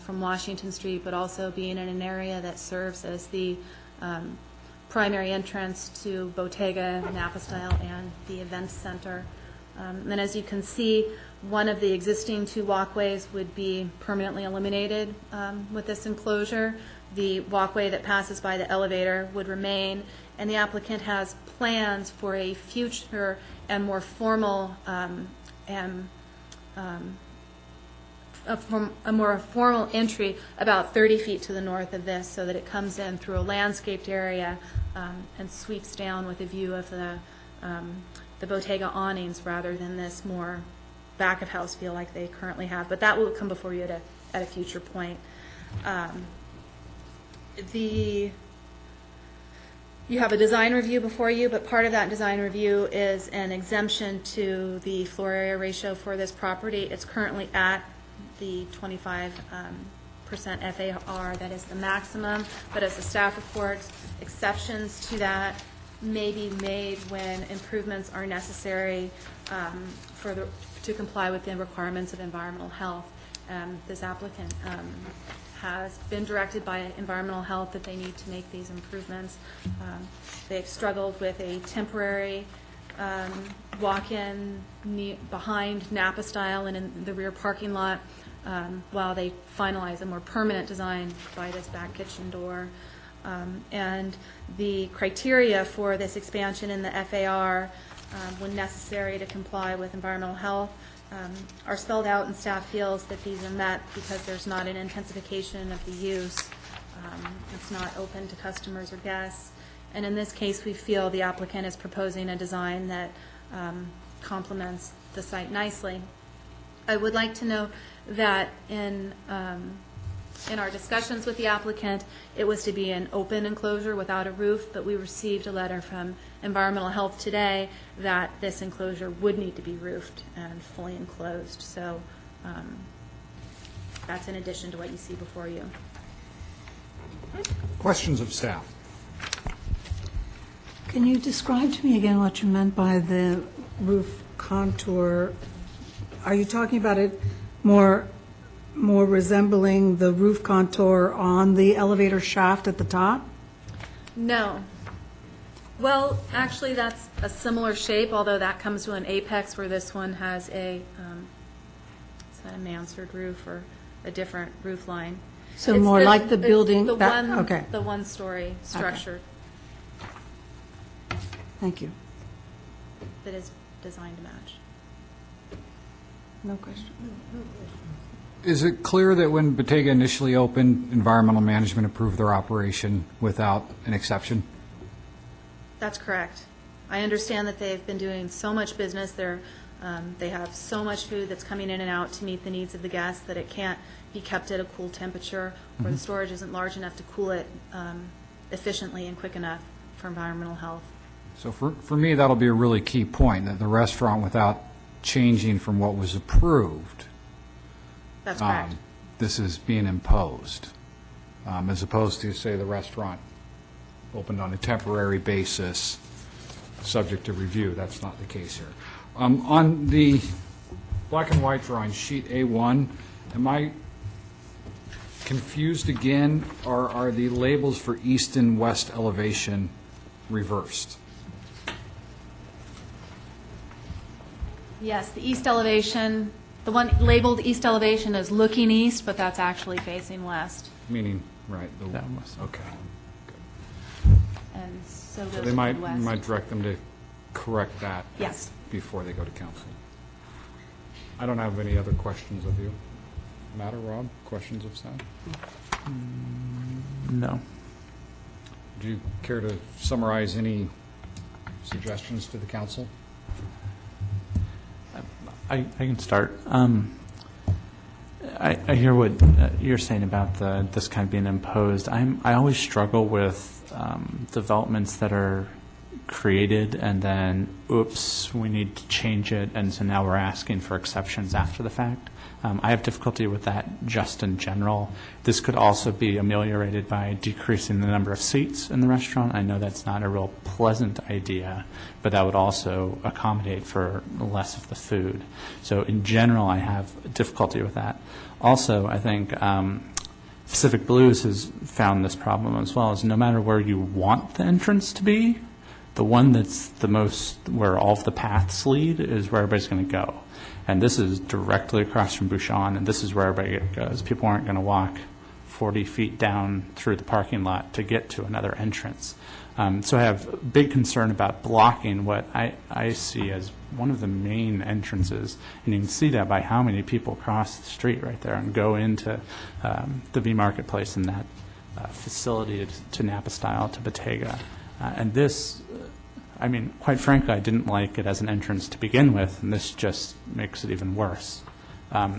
from Washington Street, but also being in an area that serves as the primary entrance to Bottega, Napa Style, and the event center. And as you can see, one of the existing two walkways would be permanently eliminated with this enclosure. The walkway that passes by the elevator would remain, and the applicant has plans for a future and more formal a more formal entry about 30 feet to the north of this, so that it comes in through a landscaped area and sweeps down with a view of the Bottega awnings rather than this more back of house feel like they currently have. But that will come before you at a future point. You have a design review before you, but part of that design review is an exemption to the floor area ratio for this property. It's currently at the 25% FAR, that is the maximum, but as the staff reports, exceptions to that may be made when improvements are necessary to comply with the requirements of environmental health. This applicant has been directed by environmental health that they need to make these improvements. They've struggled with a temporary walk-in behind Napa Style and in the rear parking lot while they finalize a more permanent design by this back kitchen door. And the criteria for this expansion in the FAR, when necessary to comply with environmental health, are spelled out, and staff feels that these are met because there's not an intensification of the use. It's not open to customers or guests, And in this case, we feel the applicant is proposing a design that complements the site nicely. I would like to note that in our discussions with the applicant, it was to be an open enclosure without a roof, but we received a letter from Environmental Health today that this enclosure would need to be roofed and fully enclosed. So that's in addition to what you see before you. Questions of staff? Can you describe to me again what you meant by the roof contour? Are you talking about it more resembling the roof contour on the elevator shaft at the top? No. Well, actually, that's a similar shape, although that comes to an apex where this one has a, is that a mansard roof or a different roof line? So It's more like the it's building? The that- one, Okay, the one-story structure thank you. that is designed to match. No question. Is it clear that when Bottega initially opened, environmental management approved their operation without an exception? That's correct. I understand that they've been doing so much business, they have so much food that's coming in and out to meet the needs of the guests that it can't be kept at a cool temperature, or the storage isn't large enough to cool it efficiently and quick enough for environmental health. So for me, that'll be a really key point, that the restaurant, without changing from what was approved, That's correct. this is being imposed, as opposed to, say, the restaurant opened on a temporary basis, subject to review. That's not the case here. On the black and white drawing, sheet A1, am I confused again, or are the labels for east and west elevation reversed? Yes, the east elevation, the one labeled east elevation is looking east, but that's actually facing west. Meaning, right, That was- okay. And so So goes they to might, the you west. might direct them to correct that Yes. before they go to council. I don't have any other questions of you. Matt or Rob, questions of staff? No. Do you care to summarize any suggestions to the council? I can start. I hear what you're saying about this kind of being imposed. I always struggle with developments that are created and then, oops, we need to change it, and so now we're asking for exceptions after the fact. I have difficulty with that just in general. This could also be ameliorated by decreasing the number of seats in the restaurant. I know that's not a real pleasant idea, but that would also accommodate for less of the food. So in general, I have difficulty with that. Also, I think Pacific Blues has found this problem as well, is no matter where you want the entrance to be, the one that's the most, where all of the paths lead, is where everybody's going to go. And this is directly across from Bouchon, and this is where everybody goes. People aren't going to walk 40 feet down through the parking lot to get to another entrance. So I have big concern about blocking what I see as one of the main entrances. And you can see that by how many people cross the street right there and go into the V Marketplace and that facility to Napa Style, to Bottega. And this, I mean, quite frankly, I didn't like it as an entrance to begin with, and this just makes it even worse.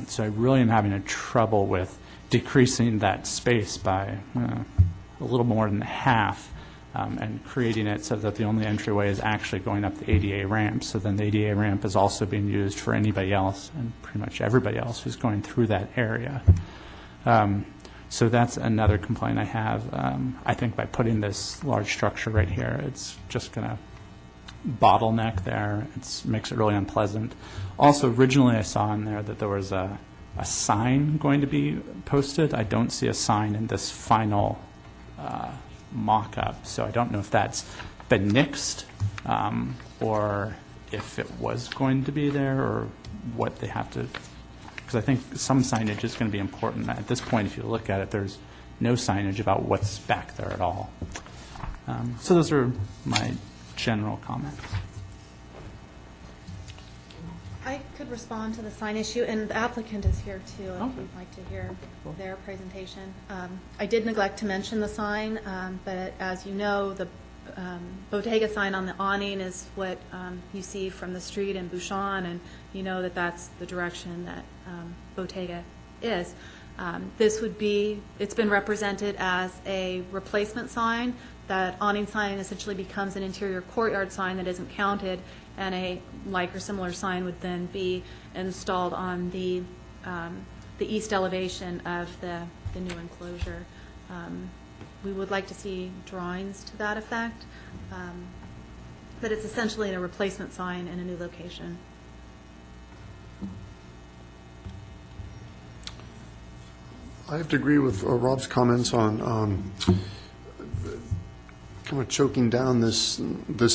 So I really am having a trouble with decreasing that space by a little more than half, and creating it so that the only entryway is actually going up the ADA ramp. So then the ADA ramp is also being used for anybody else and pretty much everybody else who's going through that area. So that's another complaint I have. I think by putting this large structure right here, it's just going to bottleneck there. It makes it really unpleasant. Also, originally I saw in there that there was a sign going to be posted. I don't see a sign in this final mock-up, so I don't know if that's been nixed or if it was going to be there, or what they have to, because I think some signage is going to be important. At this point, if you look at it, there's no signage about what's back there at all. So those are my general comments. I could respond to the sign issue, and the applicant is here too, if Okay. you'd like to hear their presentation. I did neglect to mention the sign, but as you know, Bottega sign on the awning is what you see from the street in Bouchon, and you know that that's the direction that Bottega is. This would be, it's been represented as a replacement sign. That awning sign essentially becomes an interior courtyard sign that isn't counted, and a like or similar sign would then be installed on the east elevation of the new enclosure. We would like to see drawings to that effect, but it's essentially a replacement sign in a new location. I have to agree with Rob's comments on kind of choking down this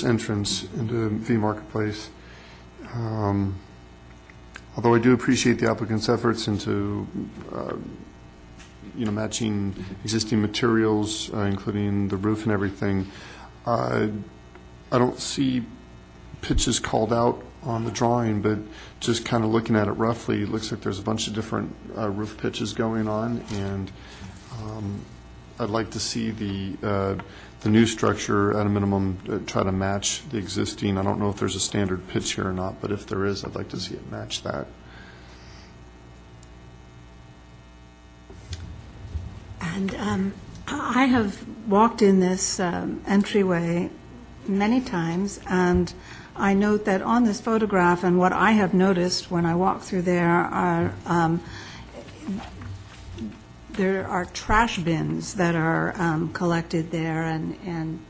entrance into V Marketplace. Although I do appreciate the applicant's efforts into matching existing materials, including the roof and everything, I don't see pitches called out on the drawing, but just kind of looking at it roughly, it looks like there's a bunch of different roof pitches going on, and I'd like to see the new structure at a minimum try to match the existing. I don't know if there's a standard pitch here or not, but if there is, I'd like to see it match that. And I have walked in this entryway many times, and I note that on this photograph, and what I have noticed when I walk through there are trash bins that are collected there, and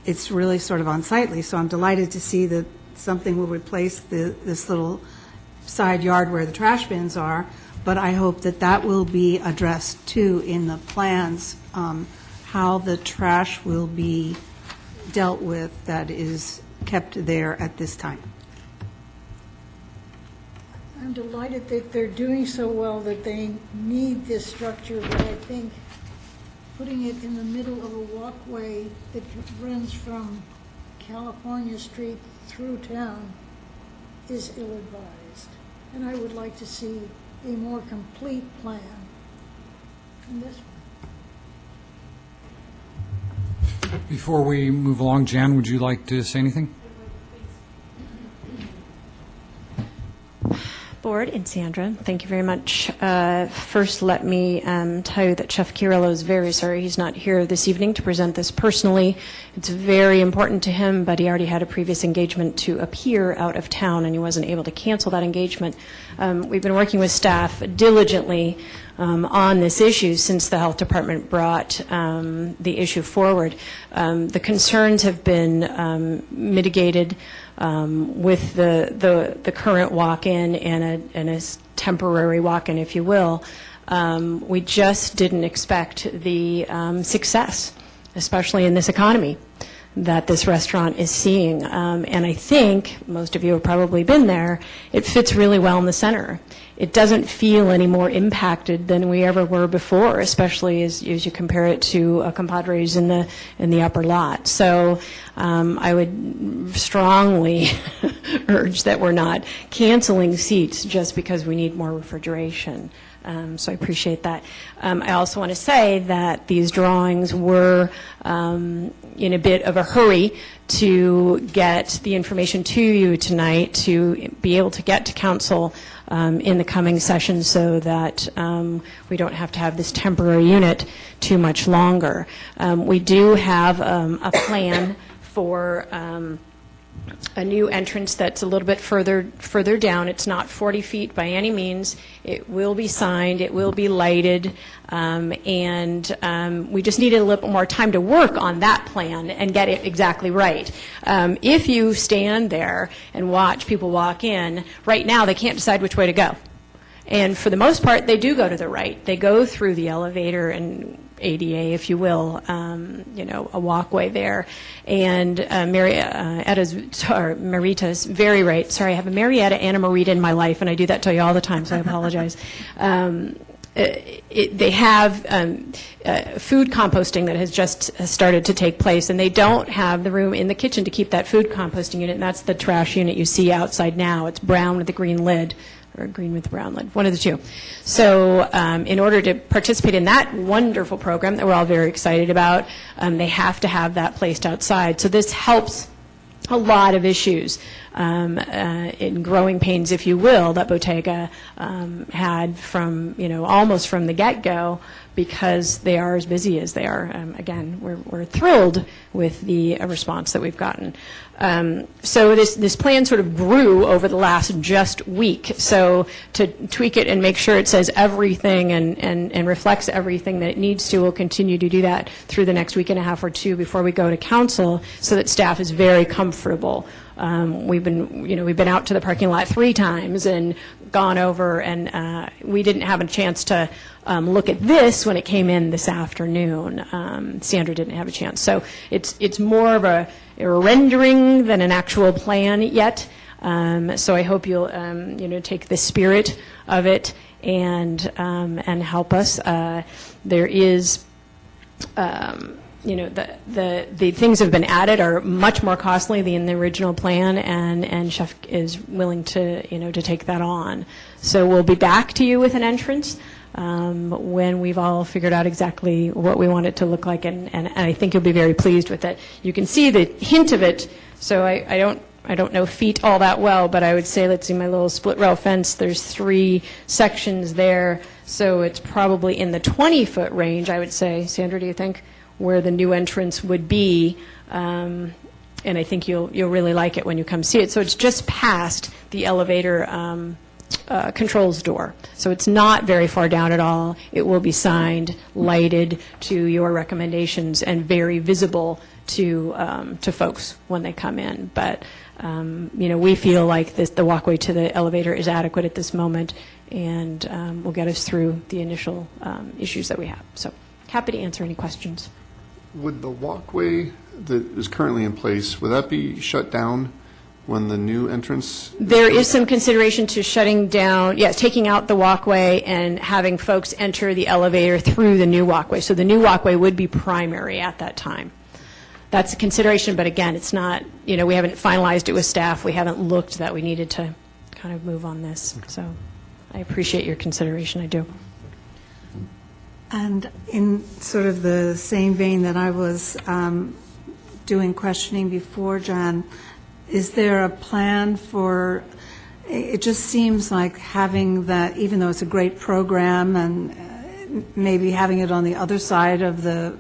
it's really sort of unsightly. So I'm delighted to see that something will replace this little side yard where the trash bins are, but I hope that that will be addressed too in the plans, how the trash will be dealt with that is kept there at this time. I'm delighted that they're doing so well that they need this structure, but I think putting it in the middle of a walkway that runs from California Street through town is ill-advised. And I would like to see a more complete plan than this one. Before we move along, Jan, would you like to say anything? Board and Sandra, thank you very much. First, let me tell you that Chef Chiarello is very sorry he's not here this evening to present this personally. It's very important to him, but he already had a previous engagement to appear out of town, and he wasn't able to cancel that engagement. We've been working with staff diligently on this issue since the Health Department brought the issue forward. The concerns have been mitigated with the current walk-in and a temporary walk-in, if you will. We just didn't expect the success, especially in this economy, that this restaurant is seeing. And I think, most of you have probably been there, it fits really well in the center. It doesn't feel any more impacted than we ever were before, especially as you compare it to a Compadres in the upper lot. So I would strongly urge that we're not canceling seats just because we need more refrigeration. So I appreciate that. I also want to say that these drawings were in a bit of a hurry to get the information to you tonight to be able to get to council in the coming session so that we don't have to have this temporary unit too much longer. We do have a plan for a new entrance that's a little bit further down. It's not 40 feet by any means. It will be signed. It will be lighted. And we just needed a little more time to work on that plan and get it exactly right. If you stand there and watch people walk in, right now they can't decide which way to go. And for the most part, they do go to the right. They go through the elevator and ADA, if you will, a walkway there. And Marita's very right. Sorry, I have a Marietta and a Marita in my life, and I do that to you all the time, so I apologize. They have food composting that has just started to take place, and they don't have the room in the kitchen to keep that food composting unit, and that's the trash unit you see outside now. It's brown with a green lid, or green with brown lid, one of the two. So in order to participate in that wonderful program that we're all very excited about, they have to have that placed outside. So this helps a lot of issues in growing pains, if you will, that Bottega had from, almost from the get-go, because they are as busy as they are. Again, we're thrilled with the response that we've gotten. So this plan sort of grew over the last just week. So to tweak it and make sure it says everything and reflects everything that it needs to, we'll continue to do that through the next week and a half or two before we go to council, so that staff is very comfortable. We've been out to the parking lot 3 times and gone over, and we didn't have a chance to look at this when it came in this afternoon. Sandra didn't have a chance. So it's more of a rendering than an actual plan yet. So I hope you'll take the spirit of it and help us. There is. The things have been added are much more costly than the original plan, and Chef is willing to take that on. So we'll be back to you with an entrance when we've all figured out exactly what we want it to look like, and I think you'll be very pleased with it. You can see the hint of it. So I don't know feet all that well, but I would say, let's see, my little split rail fence, there's 3 sections there, so it's probably in the 20-foot range, I would say. Sandra, do you think, where the new entrance would be? And I think you'll really like it when you come see it. So it's just past the elevator controls door. So it's not very far down at all. It will be signed, lighted to your recommendations, and very visible to folks when they come in. But we feel like the walkway to the elevator is adequate at this moment, and will get us through the initial issues that we have. So happy to answer any questions. Would the walkway that is currently in place, would that be shut down when the new entrance? There is some consideration to shutting down, taking out the walkway and having folks enter the elevator through the new walkway. So the new walkway would be primary at that time. That's a consideration, but again, it's not, we haven't finalized it with staff. We haven't looked that we needed to kind of move on this. So I appreciate your consideration, I do. And in sort of the same vein that I was doing questioning before, John, is there a plan for, it just seems like having that, even though it's a great program, and maybe having it on the other side of the,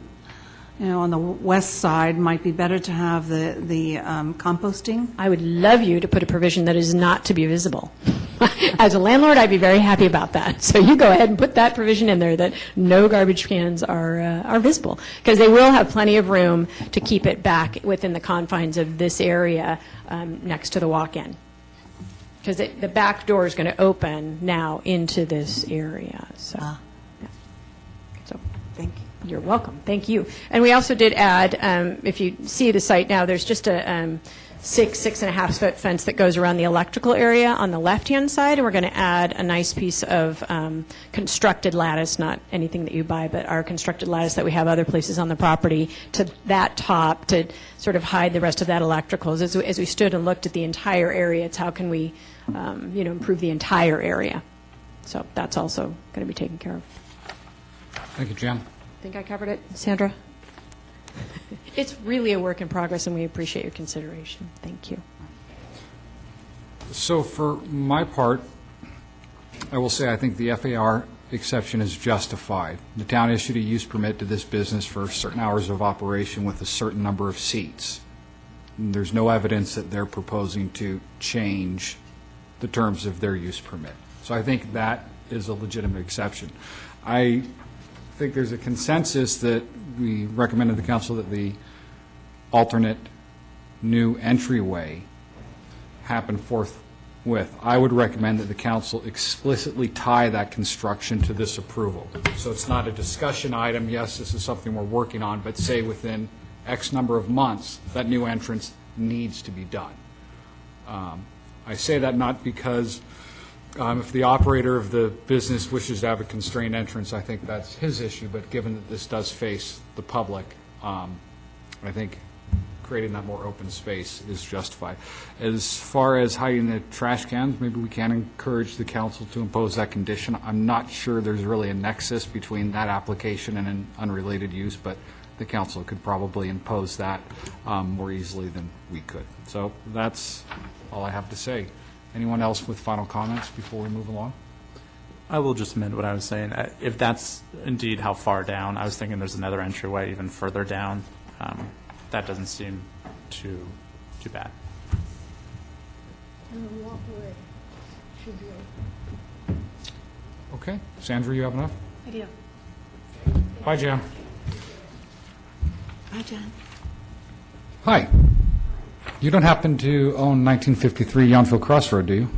on the west side might be better to have the composting? I would love you to put a provision that is not to be visible. As a landlord, I'd be very happy about that. So you go ahead and put that provision in there that no garbage cans are visible, because they will have plenty of room to keep it back within the confines of this area next to the walk-in. Because the back door is going to open now into this area. So, so Thank you. you're welcome. Thank you. And we also did add, if you see the site now, there's just a 6.5 foot fence that goes around the electrical area on the left-hand side, and we're going to add a nice piece of constructed lattice, not anything that you buy, but our constructed lattice that we have other places on the property, to that top to sort of hide the rest of that electricals. As we stood and looked at the entire area, it's how can we improve the entire area. So that's also going to be taken care of. Thank you, Jen. I think I covered it. Sandra? It's really a work in progress, and we appreciate your consideration. Thank you. So for my part, I will say I think the FAR exception is justified. The town issued a use permit to this business for certain hours of operation with a certain number of seats. And there's no evidence that they're proposing to change the terms of their use permit. So I think that is a legitimate exception. I think there's a consensus that we recommended to the council that the alternate new entryway happen forthwith. I would recommend that the council explicitly tie that construction to this approval. So it's not a discussion item, yes, this is something we're working on, but say within X number of months, that new entrance needs to be done. I say that not because if the operator of the business wishes to have a constrained entrance, I think that's his issue, but given that this does face the public, I think creating that more open space is justified. As far as hiding the trash cans, maybe we can encourage the council to impose that condition. I'm not sure there's really a nexus between that application and an unrelated use, but the council could probably impose that more easily than we could. So that's all I have to say. Anyone else with final comments before we move along? I will just amend what I was saying. If that's indeed how far down, I was thinking there's another entryway even further down. That doesn't seem too bad. And the walkway should be open. Okay. Sandra, you have enough? I do. Bye, Jan. Hi, John. Hi. You don't happen to own 1953 Yountville Crossroad, do you?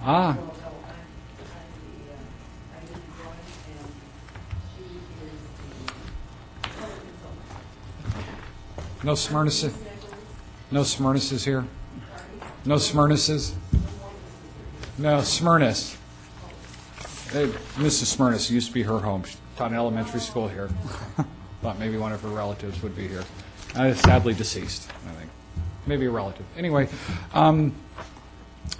Ah. No Smyrnas. No Smyrnas here. No Smyrnas. No Smyrnas. Mrs. Smyrnas used to be her home. She taught in elementary school here. Thought maybe one of her relatives would be here. Sadly deceased, I think. Maybe a relative. Anyway,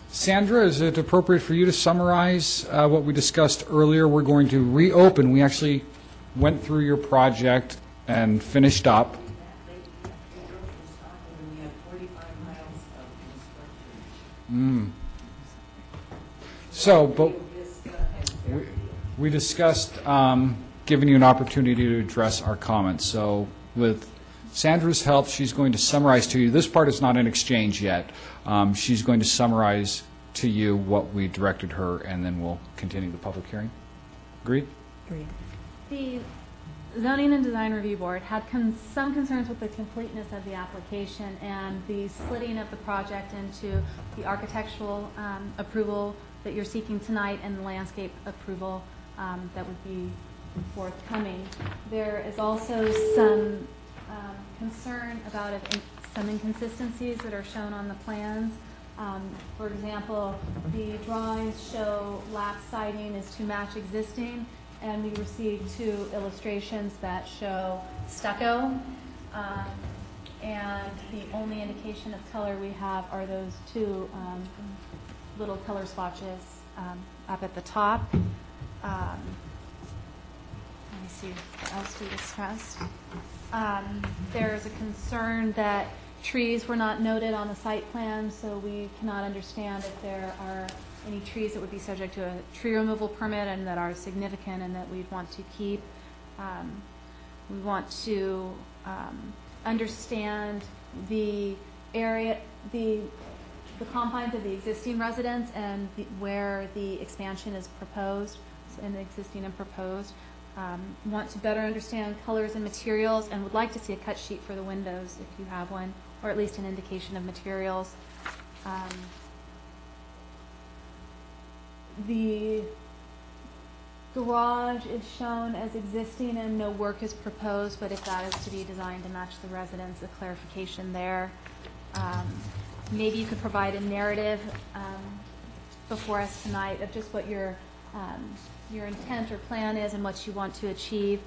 Sandra, is it appropriate for you to summarize what we discussed earlier? We're going to reopen. We actually went through your project and finished up. So, but we discussed giving you an opportunity to address our comments. So with Sandra's help, she's going to summarize to you. This part is not an exchange yet. She's going to summarize to you what we directed her, and then we'll continue the public hearing. Agreed? Agreed. The Zoning and Design Review Board had some concerns with the completeness of the application and the splitting of the project into the architectural approval that you're seeking tonight and the landscape approval that would be forthcoming. There is also some concern about some inconsistencies that are shown on the plans. For example, the drawings show lap siding is to match existing, and we received 2 illustrations that show stucco, and the only indication of color we have are those 2 little color swatches up at the top. Let me see what else we discussed. There is a concern that trees were not noted on the site plan, so we cannot understand if there are any trees that would be subject to a tree removal permit and that are significant and that we'd want to keep. We want to understand the area, the confines of the existing residence and where the expansion is proposed, and existing and proposed. Want to better understand colors and materials, and would like to see a cut sheet for the windows if you have one, or at least an indication of materials. The garage is shown as existing and no work is proposed, but if that is to be designed to match the residence, a clarification there. Maybe you could provide a narrative before us tonight of just what your intent or plan is and what you want to achieve.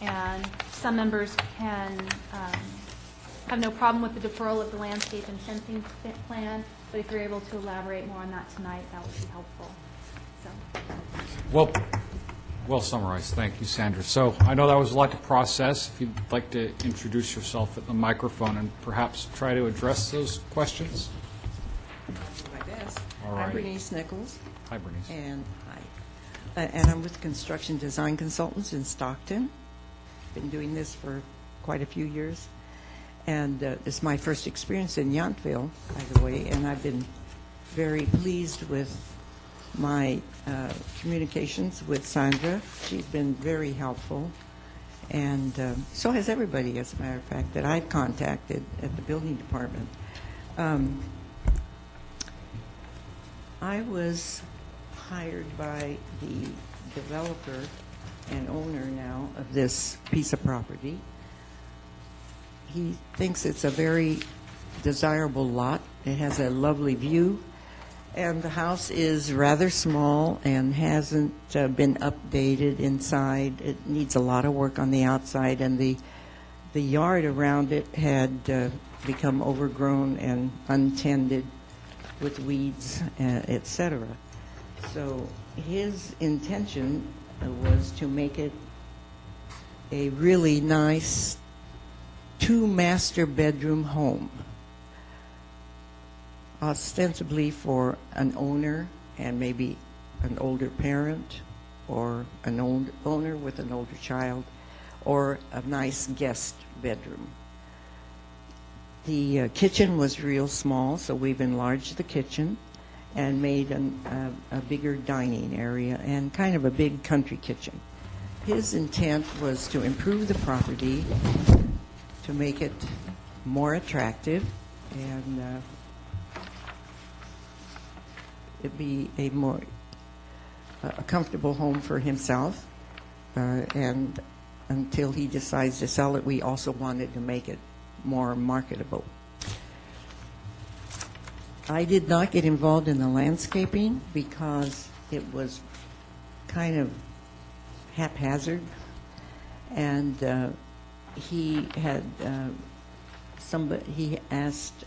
And some members can have no problem with the deferral of the landscape and fencing plan, but if you're able to elaborate more on that tonight, that would be helpful. So. Well summarized. Thank you, Sandra. So I know that was a lot to process. If you'd like to introduce yourself at the microphone and perhaps try to address those questions. My best. All right. I'm Bernice Nichols. Hi, Bernice. And hi. And I'm with Construction Design Consultants in Stockton. Been doing this for quite a few years. And it's my first experience in Yountville, by the way, and I've been very pleased with my communications with Sandra. She's been very helpful, and so has everybody, as a matter of fact, that I've contacted at the building department. I was hired by the developer and owner now of this piece of property. He thinks it's a very desirable lot. It has a lovely view. And the house is rather small and hasn't been updated inside. It needs a lot of work on the outside, and the the yard around it had become overgrown and untended with weeds, etc. So his intention was to make it a really nice 2-master bedroom home, ostensibly for an owner and maybe an older parent, or an old owner with an older child, or a nice guest bedroom. The kitchen was real small, so we've enlarged the kitchen and made a bigger dining area and kind of a big country kitchen. His intent was to improve the property, to make it more attractive, and it'd be a more comfortable home for himself. And until he decides to sell it, we also wanted to make it more marketable. I did not get involved in the landscaping because it was kind of haphazard, and he asked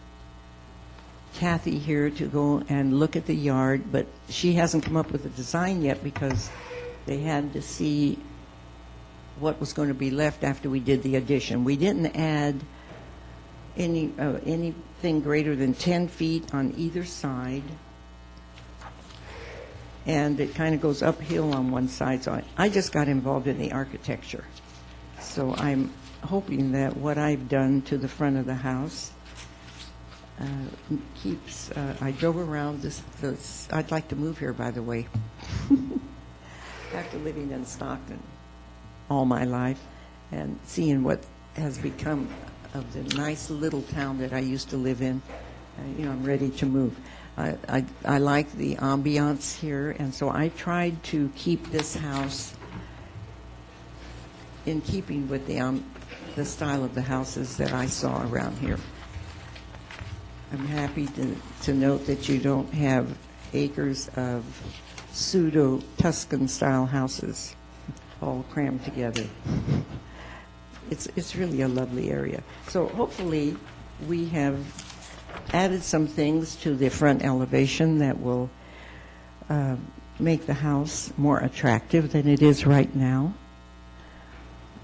Kathy here to go and look at the yard, but she hasn't come up with a design yet because they had to see what was going to be left after we did the addition. We didn't add anything greater than 10 feet on either side, and it kind of goes uphill on one side, so I just got involved in the architecture. So I'm hoping that what I've done to the front of the house keeps, I drove around this, I'd like to move here, by the way, after living in Stockton all my life and seeing what has become of the nice little town that I used to live in. I'm ready to move. I like the ambiance here, and so I tried to keep this house in keeping with the style of the houses that I saw around here. I'm happy to note that you don't have acres of pseudo-Tuscan style houses all crammed together. It's really a lovely area. So hopefully we have added some things to the front elevation that will make the house more attractive than it is right now.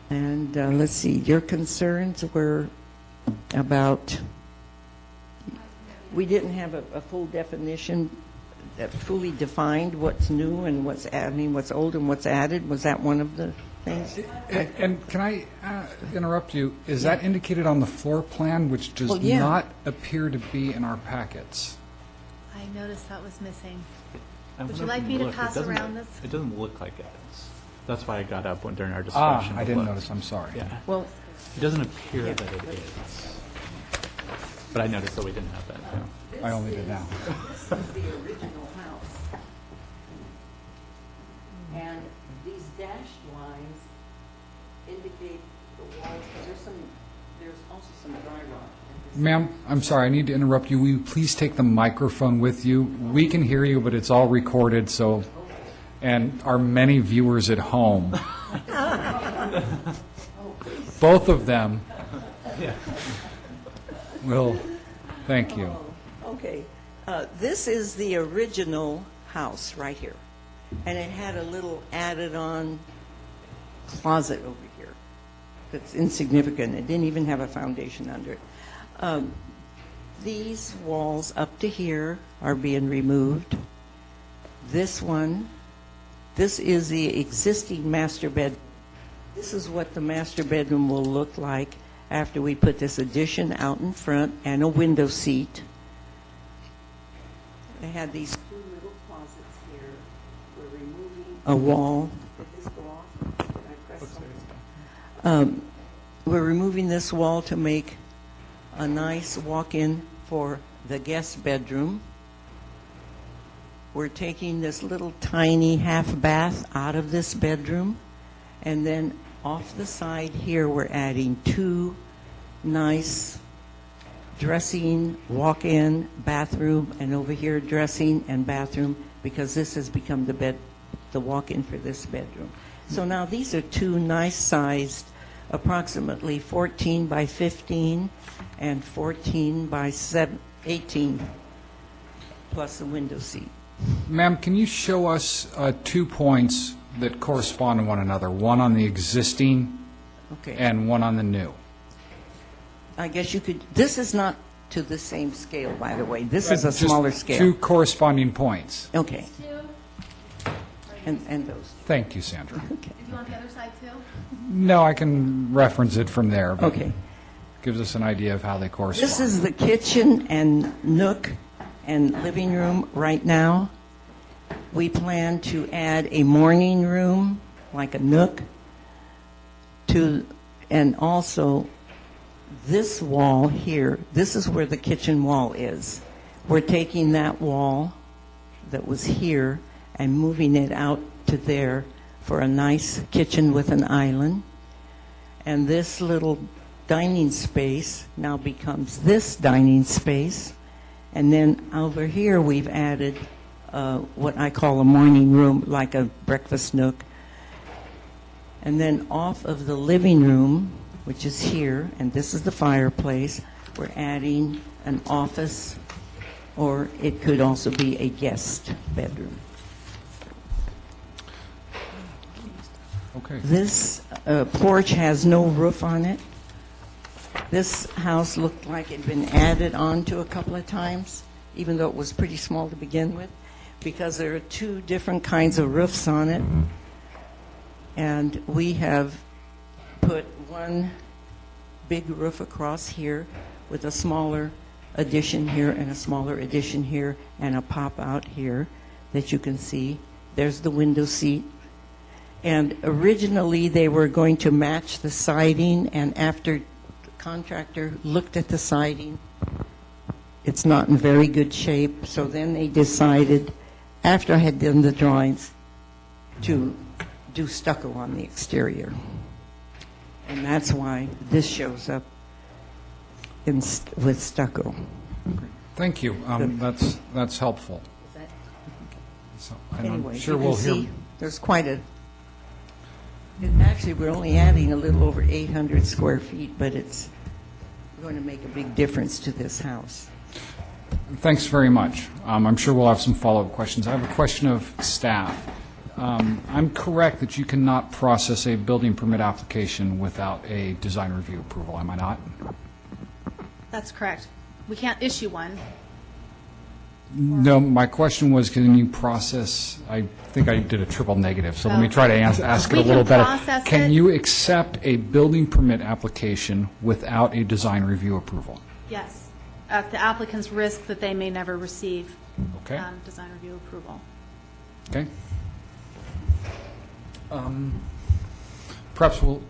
And let's see, your concerns were about, we didn't have a full definition that fully defined what's new and what's old and what's added. Was that one of the things? And can I interrupt you? Is that indicated on the floor plan, which does not appear to be in our packets? I noticed that was missing. Would you like me to pass around this? It doesn't look like it is. That's why I got up during our discussion. I didn't notice. I'm sorry. Yeah. Well, it doesn't appear that it is. But I noticed that we didn't have that. I only did now. This is the original house. And these dashed lines indicate the walls. There's also some dry rot. Ma'am, I'm sorry. I need to interrupt you. Will you please take the microphone with you? We can hear you, but it's all recorded, so... And our many viewers at home. Both of them. Will, thank you. Okay. This is the original house right here. And it had a little added-on closet over here that's insignificant. It didn't even have a foundation under it. These walls up to here are being removed. This is the existing master bed. This is what the master bedroom will look like after we put this addition out in front and a window seat. They had these two little closets here. We're removing a wall. Did this go off? Did I press something? We're removing this wall to make a nice walk-in for the guest bedroom. We're taking this little tiny half bath out of this bedroom, and then off the side here we're adding two nice dressing, walk-in, bathroom, and over here dressing and bathroom, because this has become the walk-in for this bedroom. So now these are two nice-sized approximately 14 by 15 and 14 by 18, plus a window seat. Ma'am, can you show us 2 points that correspond to one another, one on the existing Okay. and one on the new? I guess you could, this is not to the same scale, by the way. This is a Just smaller 2 scale. corresponding points. Okay. And those. Thank you, Sandra. Okay. If you want the other side too? No, I can reference it from there, but Okay. gives us an idea of how they correspond. This is the kitchen and nook and living room right now. We plan to add a morning room, like a nook, and also this wall here, this is where the kitchen wall is. We're taking that wall that was here and moving it out to there for a nice kitchen with an island. And this little dining space now becomes this dining space. And then over here, we've added what I call a morning room, like a breakfast nook. And then off of the living room, which is here, and this is the fireplace, we're adding an office, or it could also be a guest bedroom. Okay. This porch has no roof on it. This house looked like it had been added on to a couple of times, even though it was pretty small to begin with, because there are 2 different kinds of roofs on it. And we have put one big roof across here with a smaller addition here and a smaller addition here and a pop out here that you can see. There's the window seat. And originally they were going to match the siding, and after the contractor looked at the siding, it's not in very good shape. So then they decided, after I had done the drawings, to do stucco on the exterior. And that's why this shows up with stucco. Thank you. That's helpful. So, and I'm Anyway, sure you can we'll hear. see there's quite a, actually, we're only adding a little over 800 square feet, but it's going to make a big difference to this house. Thanks very much. I'm sure we'll have some follow-up questions. I have a question of staff. I'm correct that you cannot process a building permit application without a design review approval, am I not? That's correct. We can't issue one. No, my question was, can you process, I think I did a triple negative, so let me try to ask it a We little can better. process Can it. you accept a building permit application without a design review approval? Yes. At the applicant's risk that they may never receive Okay, design review approval. okay. Perhaps we'll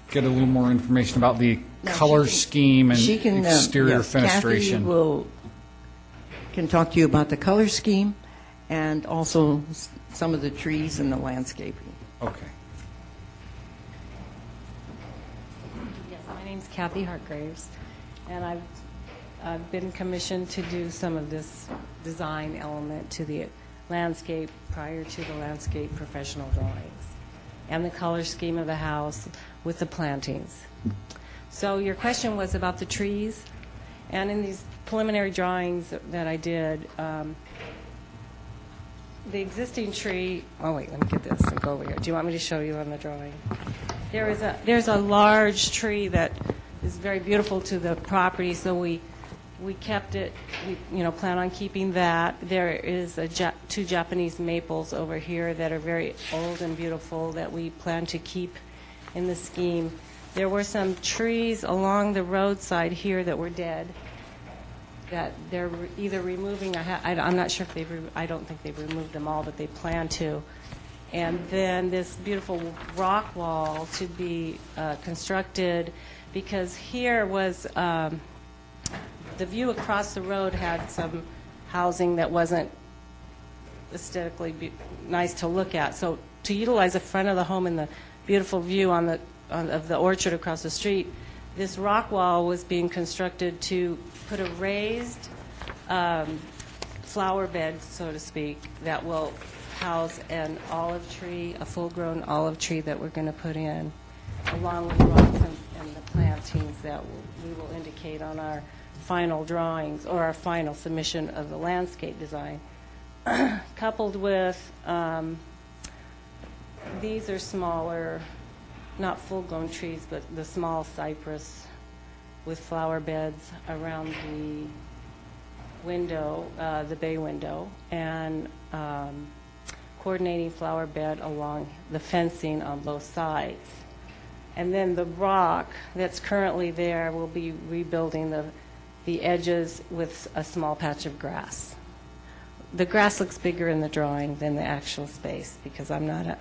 get a little more information about the Now, color scheme and She can, exterior yes, fenestration. can talk to you about the color scheme and also some of the trees and the landscaping. Okay. Yes, my name's Kathy Hartgraves, and I've been commissioned to do some of this design element to the landscape prior to the landscape professional drawings, and the color scheme of the house with the plantings. So your question was about the trees, and in these preliminary drawings that I did, the existing tree, oh wait, let me get this and go over here. Do you want me to show you on the drawing? There's a large tree that is very beautiful to the property, so we kept it, we plan on keeping that. There is 2 Japanese maples over here that are very old and beautiful that we plan to keep in the scheme. There were some trees along the roadside here that were dead, that they're either removing, I'm not sure if I don't think they've removed them all, but they plan to. And then this beautiful rock wall to be constructed, because here was, the view across the road had some housing that wasn't aesthetically nice to look at. So to utilize the front of the home and the beautiful view of the orchard across the street, this rock wall was being constructed to put a raised flower bed, so to speak, that will house an olive tree, a full-grown olive tree that we're going to put in. along with rocks and the plantings that we will indicate on our final drawings or our final submission of the landscape design. Coupled with, these are smaller, not full-grown trees, but the small cypress with flower beds around the window, the bay window, and coordinating flower bed along the fencing on both sides. And then the rock that's currently there will be rebuilding the edges with a small patch of grass. The grass looks bigger in the drawing than the actual space because I'm not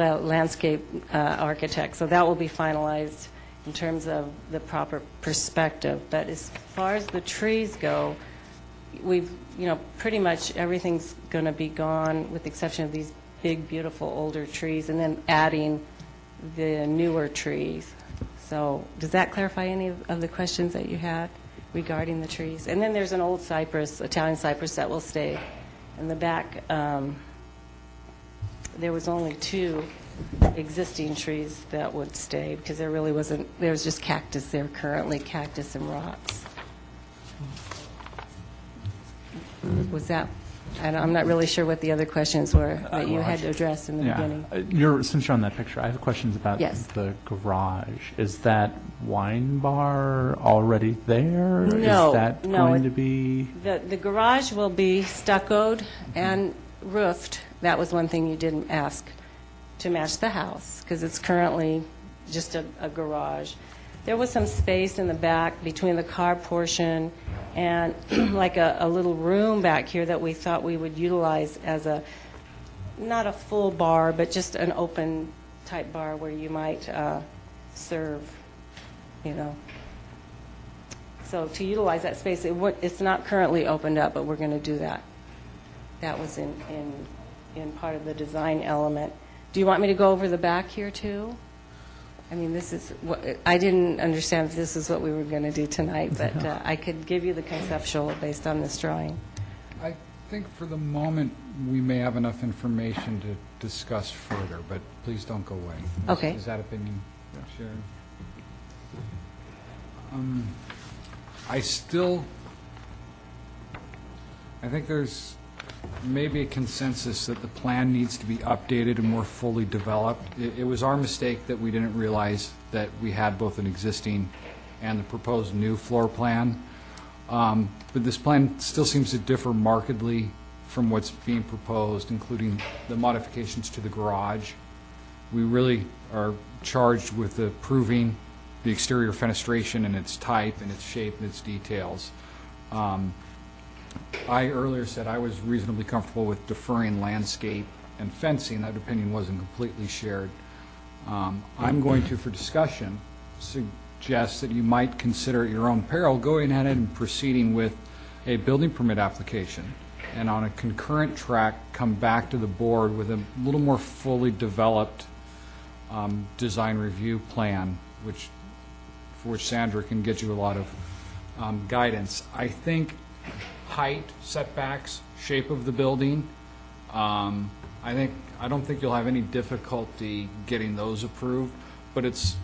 a landscape architect, so that will be finalized in terms of the proper perspective. But as far as the trees go, we've, pretty much everything's going to be gone with the exception of these big, beautiful older trees and then adding the newer trees. So does that clarify any of the questions that you had regarding the trees? And then there's an old cypress, Italian cypress, that will stay. In the back, there was only 2 existing trees that would stay because there really wasn't, there's just cactus there currently, cactus and rocks. Was that, I'm not really sure what the other questions were that you had to address in the beginning. Since you're on that picture, I have questions about Yes. the garage. Is that wine bar already there? No, Is that no, going to be? The garage will be stuccoed and roofed. That was one thing you didn't ask, to match the house, because it's currently just a garage. There was some space in the back between the car portion and like a little room back here that we thought we would utilize as not a full bar, but just an open type bar where you might serve, So to utilize that space, it's not currently opened up, but we're going to do that. That was in part of the design element. Do you want me to go over the back here too? I mean, this is what I didn't understand if this is what we were going to do tonight, but I could give you the conceptual based on this drawing. I think for the moment, we may have enough information to discuss further, but please don't go away. Okay. Is that opinion shared? I think there's maybe a consensus that the plan needs to be updated and more fully developed. It was our mistake that we didn't realize that we had both an existing and the proposed new floor plan. But this plan still seems to differ markedly from what's being proposed, including the modifications to the garage. We really are charged with approving the exterior fenestration and its type and its shape and its details. I earlier said I was reasonably comfortable with deferring landscape and fencing. That opinion wasn't completely shared. I'm going to, for discussion, suggest that you might consider at your own peril going ahead and proceeding with a building permit application, and on a concurrent track, come back to the board with a little more fully developed design review plan, for which Sandra can get you a lot of guidance. I think height, setbacks, shape of the building, I don't think you'll have any difficulty getting those approved, but it's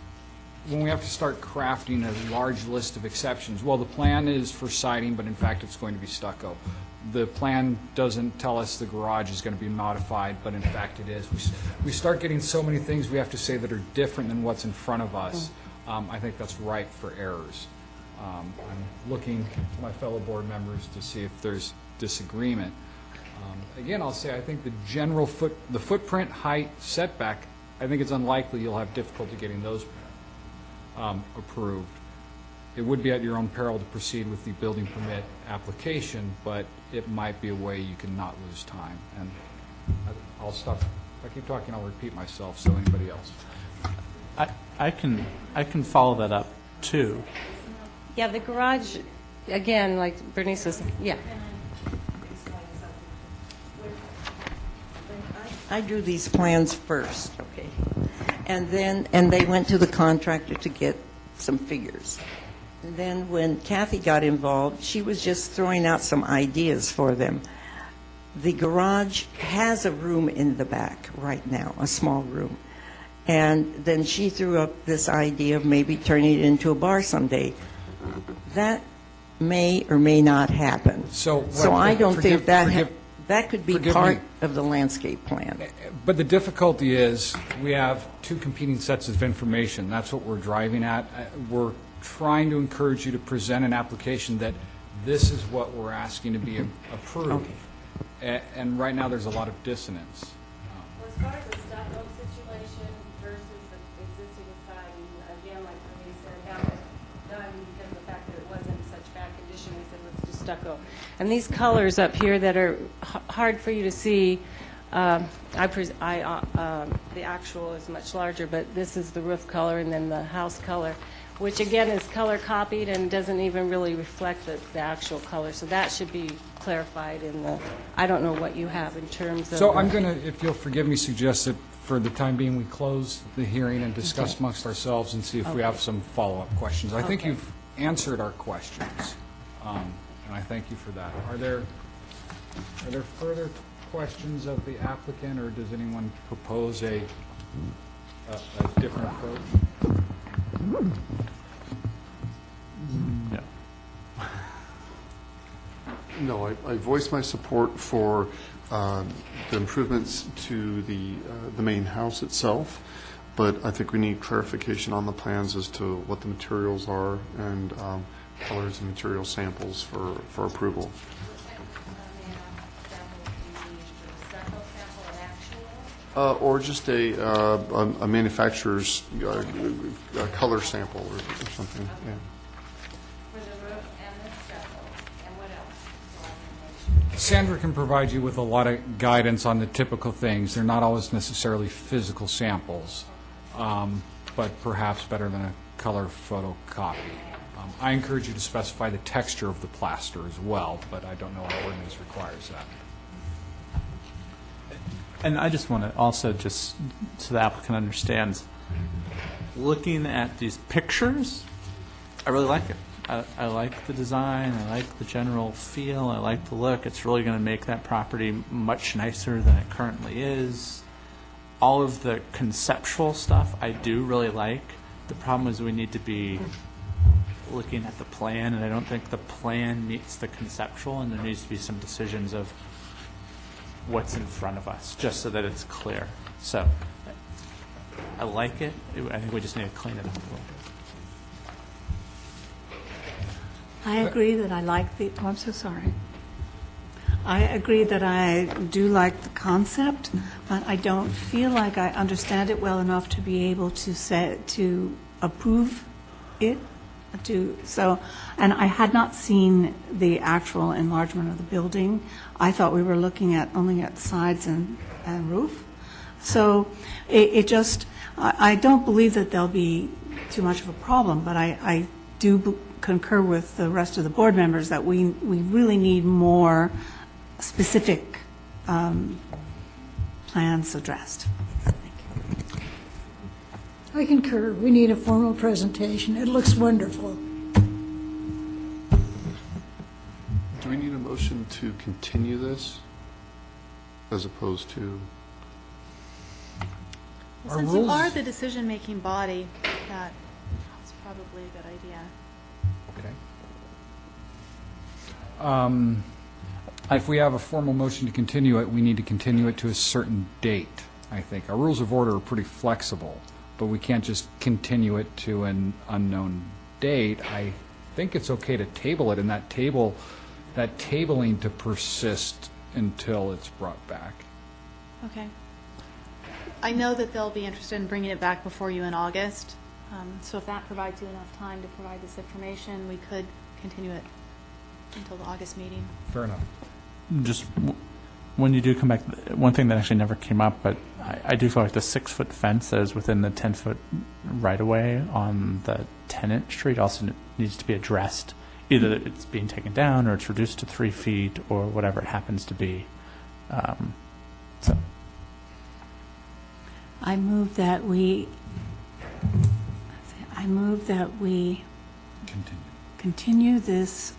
when we have to start crafting a large list of exceptions. Well, the plan is for siding, but in fact it's going to be stucco. The plan doesn't tell us the garage is going to be modified, but in fact it is. We start getting so many things we have to say that are different than what's in front of us. I think that's ripe for errors. I'm looking to my fellow board members to see if there's disagreement. Again, I'll say I think the general footprint, height, setback, I think it's unlikely you'll have difficulty getting those approved. It would be at your own peril to proceed with the building permit application, but it might be a way you can not lose time. And I'll stop. If I keep talking, I'll repeat myself, so anybody else. I can follow that up too. Yeah, the garage, again, like Bernice was, yeah. I drew these plans first, okay, and they went to the contractor to get some figures. And then when Kathy got involved, she was just throwing out some ideas for them. The garage has a room in the back right now, a small room. And then she threw up this idea of maybe turning it into a bar someday. That may or may not happen. So I don't think that could be forgive part me. of the landscape plan. But the difficulty is, we have two competing sets of information. That's what we're driving at. We're trying to encourage you to present an application that this is what we're asking to be approved. And right now, there's a lot of dissonance. Well, as far as the stucco situation versus the existing siding, again, like we said, have it done because of the fact that it wasn't in such bad condition, we said, let's do stucco. And these colors up here that are hard for you to see, the actual is much larger, but this is the roof color and then the house color, which again is color copied and doesn't even really reflect the actual color. So that should be clarified in the, I don't know what you have in terms of. So I'm going to, if you'll forgive me, suggest that for the time being, we close the hearing and discuss amongst ourselves and see if we have some follow-up questions. I think you've answered our questions, and I thank you for that. Are there further questions of the applicant, or does anyone propose a different approach? No. No, I voiced my support for the improvements to the main house itself, but I think we need clarification on the plans as to what the materials are and colors and material samples for approval. Or just a manufacturer's color sample or something, yeah. For the roof and the stucco, and what else? Sandra can provide you with a lot of guidance on the typical things. They're not always necessarily physical samples, but perhaps better than a color photocopy. I encourage you to specify the texture of the plaster as well, but I don't know our ordinance requires that. And I just want to also, just so the applicant understands, looking at these pictures, I really like it. I like the design, I like the general feel, I like the look. It's really going to make that property much nicer than it currently is. All of the conceptual stuff I do really like. The problem is we need to be looking at the plan, and I don't think the plan meets the conceptual, and there needs to be some decisions of what's in front of us, just so that it's clear. So I like it. I think we just need to clean it up a little bit. I agree that I like the, oh, I'm so sorry. I agree that I do like the concept, but I don't feel like I understand it well enough to be able to approve it. And I had not seen the actual enlargement of the building. I thought we were looking only at sides and roof. So I don't believe that there'll be too much of a problem, but I do concur with the rest of the board members that we really need more specific plans addressed. I concur. We need a formal presentation. It looks wonderful. Do we need a motion to continue this as opposed to? Our Since you rules- are the decision-making body, that's probably a good idea. Okay. If we have a formal motion to continue it, we need to continue it to a certain date, I think. Our rules of order are pretty flexible, but we can't just continue it to an unknown date. I think it's okay to table it, and that tabling to persist until it's brought back. Okay. I know that they'll be interested in bringing it back before you in August, so if that provides you enough time to provide this information, we could continue it until the August meeting. Fair enough. Just when you do come back, one thing that actually never came up, but I do feel like the 6-foot fence that is within the 10-foot right-of-way on the tenant street also needs to be addressed. Either it's being taken down, or it's reduced to 3 feet, or whatever it happens to be. So. I move that we continue this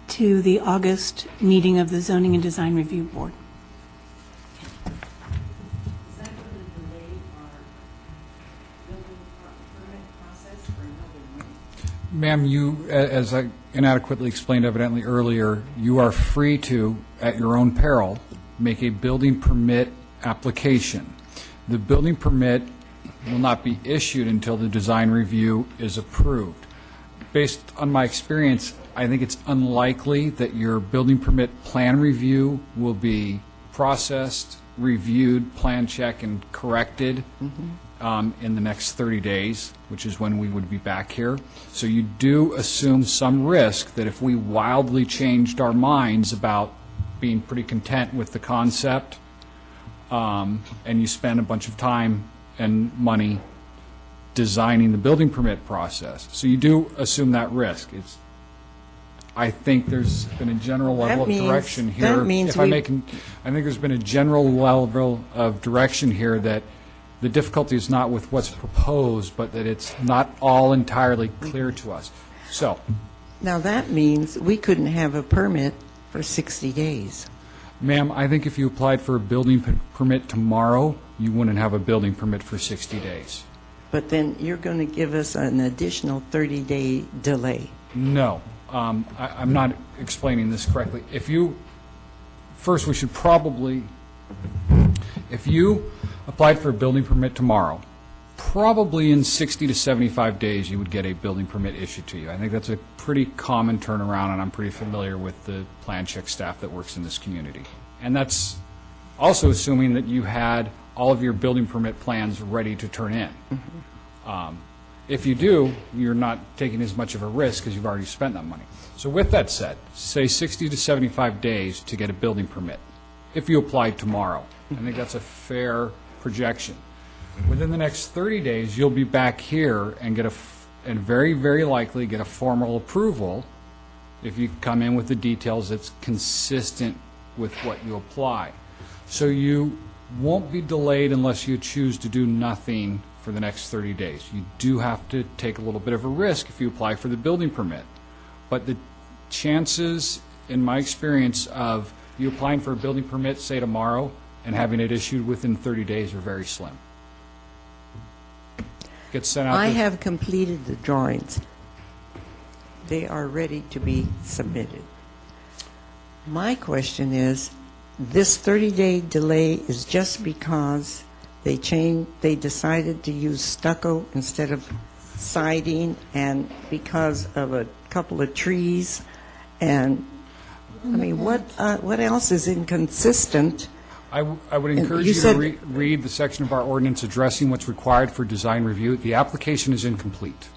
to the August meeting of the Zoning and Design Review Board. Ma'am, you, as I inadequately explained evidently earlier, you are free to, at your own peril, make a building permit application. The building permit will not be issued until the design review is approved. Based on my experience, I think it's unlikely that your building permit plan review will be processed, reviewed, plan check, and corrected in the next 30 days, which is when we would be back here. So you do assume some risk that if we wildly changed our minds about being pretty content with the concept, and you spend a bunch of time and money designing the building permit process. So you do assume that risk. I think there's been a general level of direction here. That means I think there's been a general level of direction here that the difficulty is not with what's proposed, but that it's not all entirely clear to us. So, Now, that means we couldn't have a permit for 60 days. ma'am, I think if you applied for a building permit tomorrow, you wouldn't have a building permit for 60 days. But then you're going to give us an additional 30-day delay. No, I'm not explaining this correctly. First, we should probably, if you applied for a building permit tomorrow, probably in 60 to 75 days, you would get a building permit issued to you. I think that's a pretty common turnaround, and I'm pretty familiar with the plan check staff that works in this community. And that's also assuming that you had all of your building permit plans ready to turn in. If you do, you're not taking as much of a risk because you've already spent that money. So with that said, say 60 to 75 days to get a building permit, if you applied tomorrow. I think that's a fair projection. Within the next 30 days, you'll be back here and and very, very likely get a formal approval if you come in with the details that's consistent with what you apply. So you won't be delayed unless you choose to do nothing for the next 30 days. You do have to take a little bit of a risk if you apply for the building permit. But the chances, in my experience, of you applying for a building permit, say tomorrow, and having it issued within 30 days are very slim. Gets sent out. I have completed the drawings. They are ready to be submitted. My question is, this 30-day delay is just because they decided to use stucco instead of siding, and because of a couple of trees, and I mean, what else is inconsistent? I would encourage you to read the section of our ordinance addressing what's required for design review. The application is incomplete.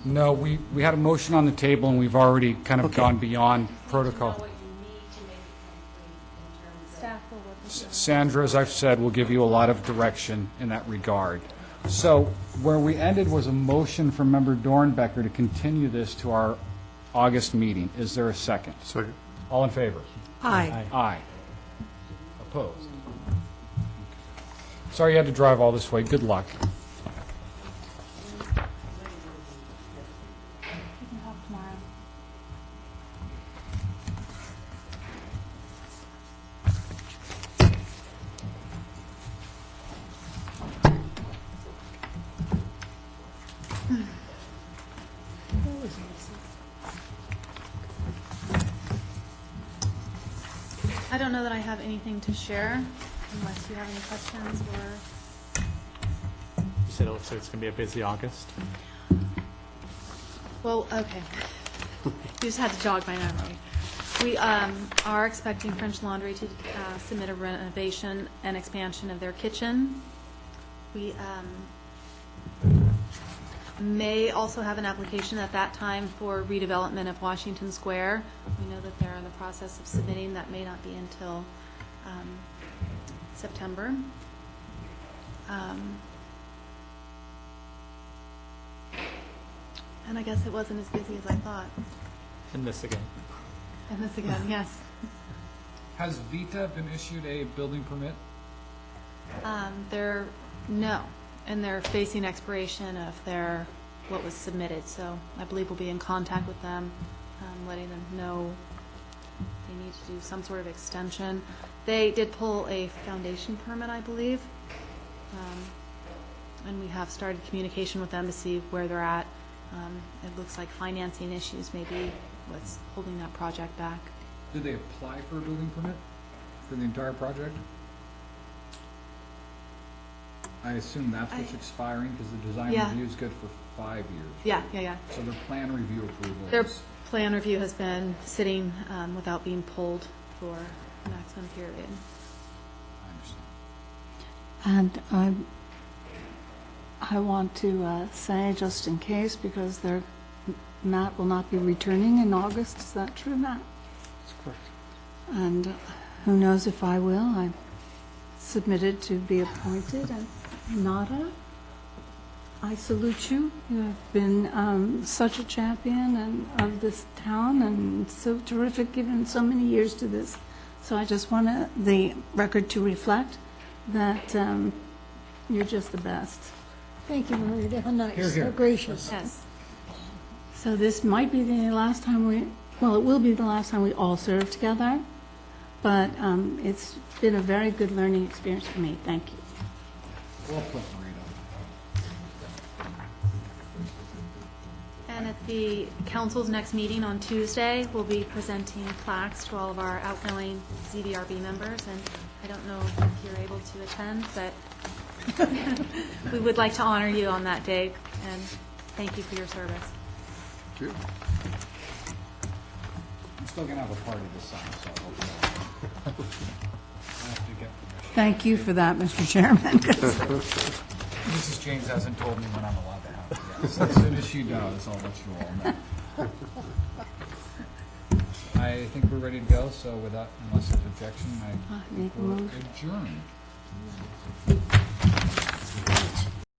No, we had a motion on the table, and we've already kind of gone beyond protocol. Sandra, as I've said, will give you a lot of direction in that regard. So where we ended was a motion from Member Dornbecker to continue this to our August meeting. Is there a second? Second. All in favor? Aye. Aye. Opposed? Sorry you had to drive all this way. Good luck. I don't know that I have anything to share, unless you have any questions or... You said it looks like it's going to be a busy August. Well, okay. You just had to jog my memory. We are expecting French Laundry to submit a renovation and expansion of their kitchen. We may also have an application at that time for redevelopment of Washington Square. We know that they're in the process of submitting. That may not be until September. And I guess it wasn't as busy as I thought. And this again. And this again, yes. Has Vita been issued a building permit? No, and they're facing expiration of what was submitted, so I believe we'll be in contact with them, letting them know they need to do some sort of extension. They did pull a foundation permit, I believe, and we have started communication with them to see where they're at. It looks like financing issues may be what's holding that project back. Did they apply for a building permit for the entire project? I assume that's what's expiring, because the design Yeah. review is good for 5 years. Yeah, yeah, yeah. So their plan review approval Their is, plan review has been sitting without being pulled for a maximum period. I understand. And I want to say, just in case, because Matt will not be returning in August, is that true, Matt? That's correct. And who knows if I will. I'm submitted to be appointed, and Nada, I salute you. You have been such a champion of this town, and so terrific, given so many years to this. So I just want the record to reflect that you're just the best. Thank you, Maria. How nice, Hear, hear. so gracious. Yes. So this might be the last time it will be the last time we all serve together, but it's been a very good learning experience for me. Thank you. Well put, Marita. And at the council's next meeting on Tuesday, we'll be presenting plaques to all of our outgoing ZBRB members, and I don't know if you're able to attend, but we would like to honor you on that day, and thank you for your service. Thank you. I'm still going to have a party this summer, so I hope I have to get permission. Thank you for that, Mr. Chairman. Mrs. James hasn't told me when I'm allowed to have it yet, so as soon as she does, I'll let you all know. I think we're ready to go, so without, unless there's objection, I Make a we're motion. adjourned.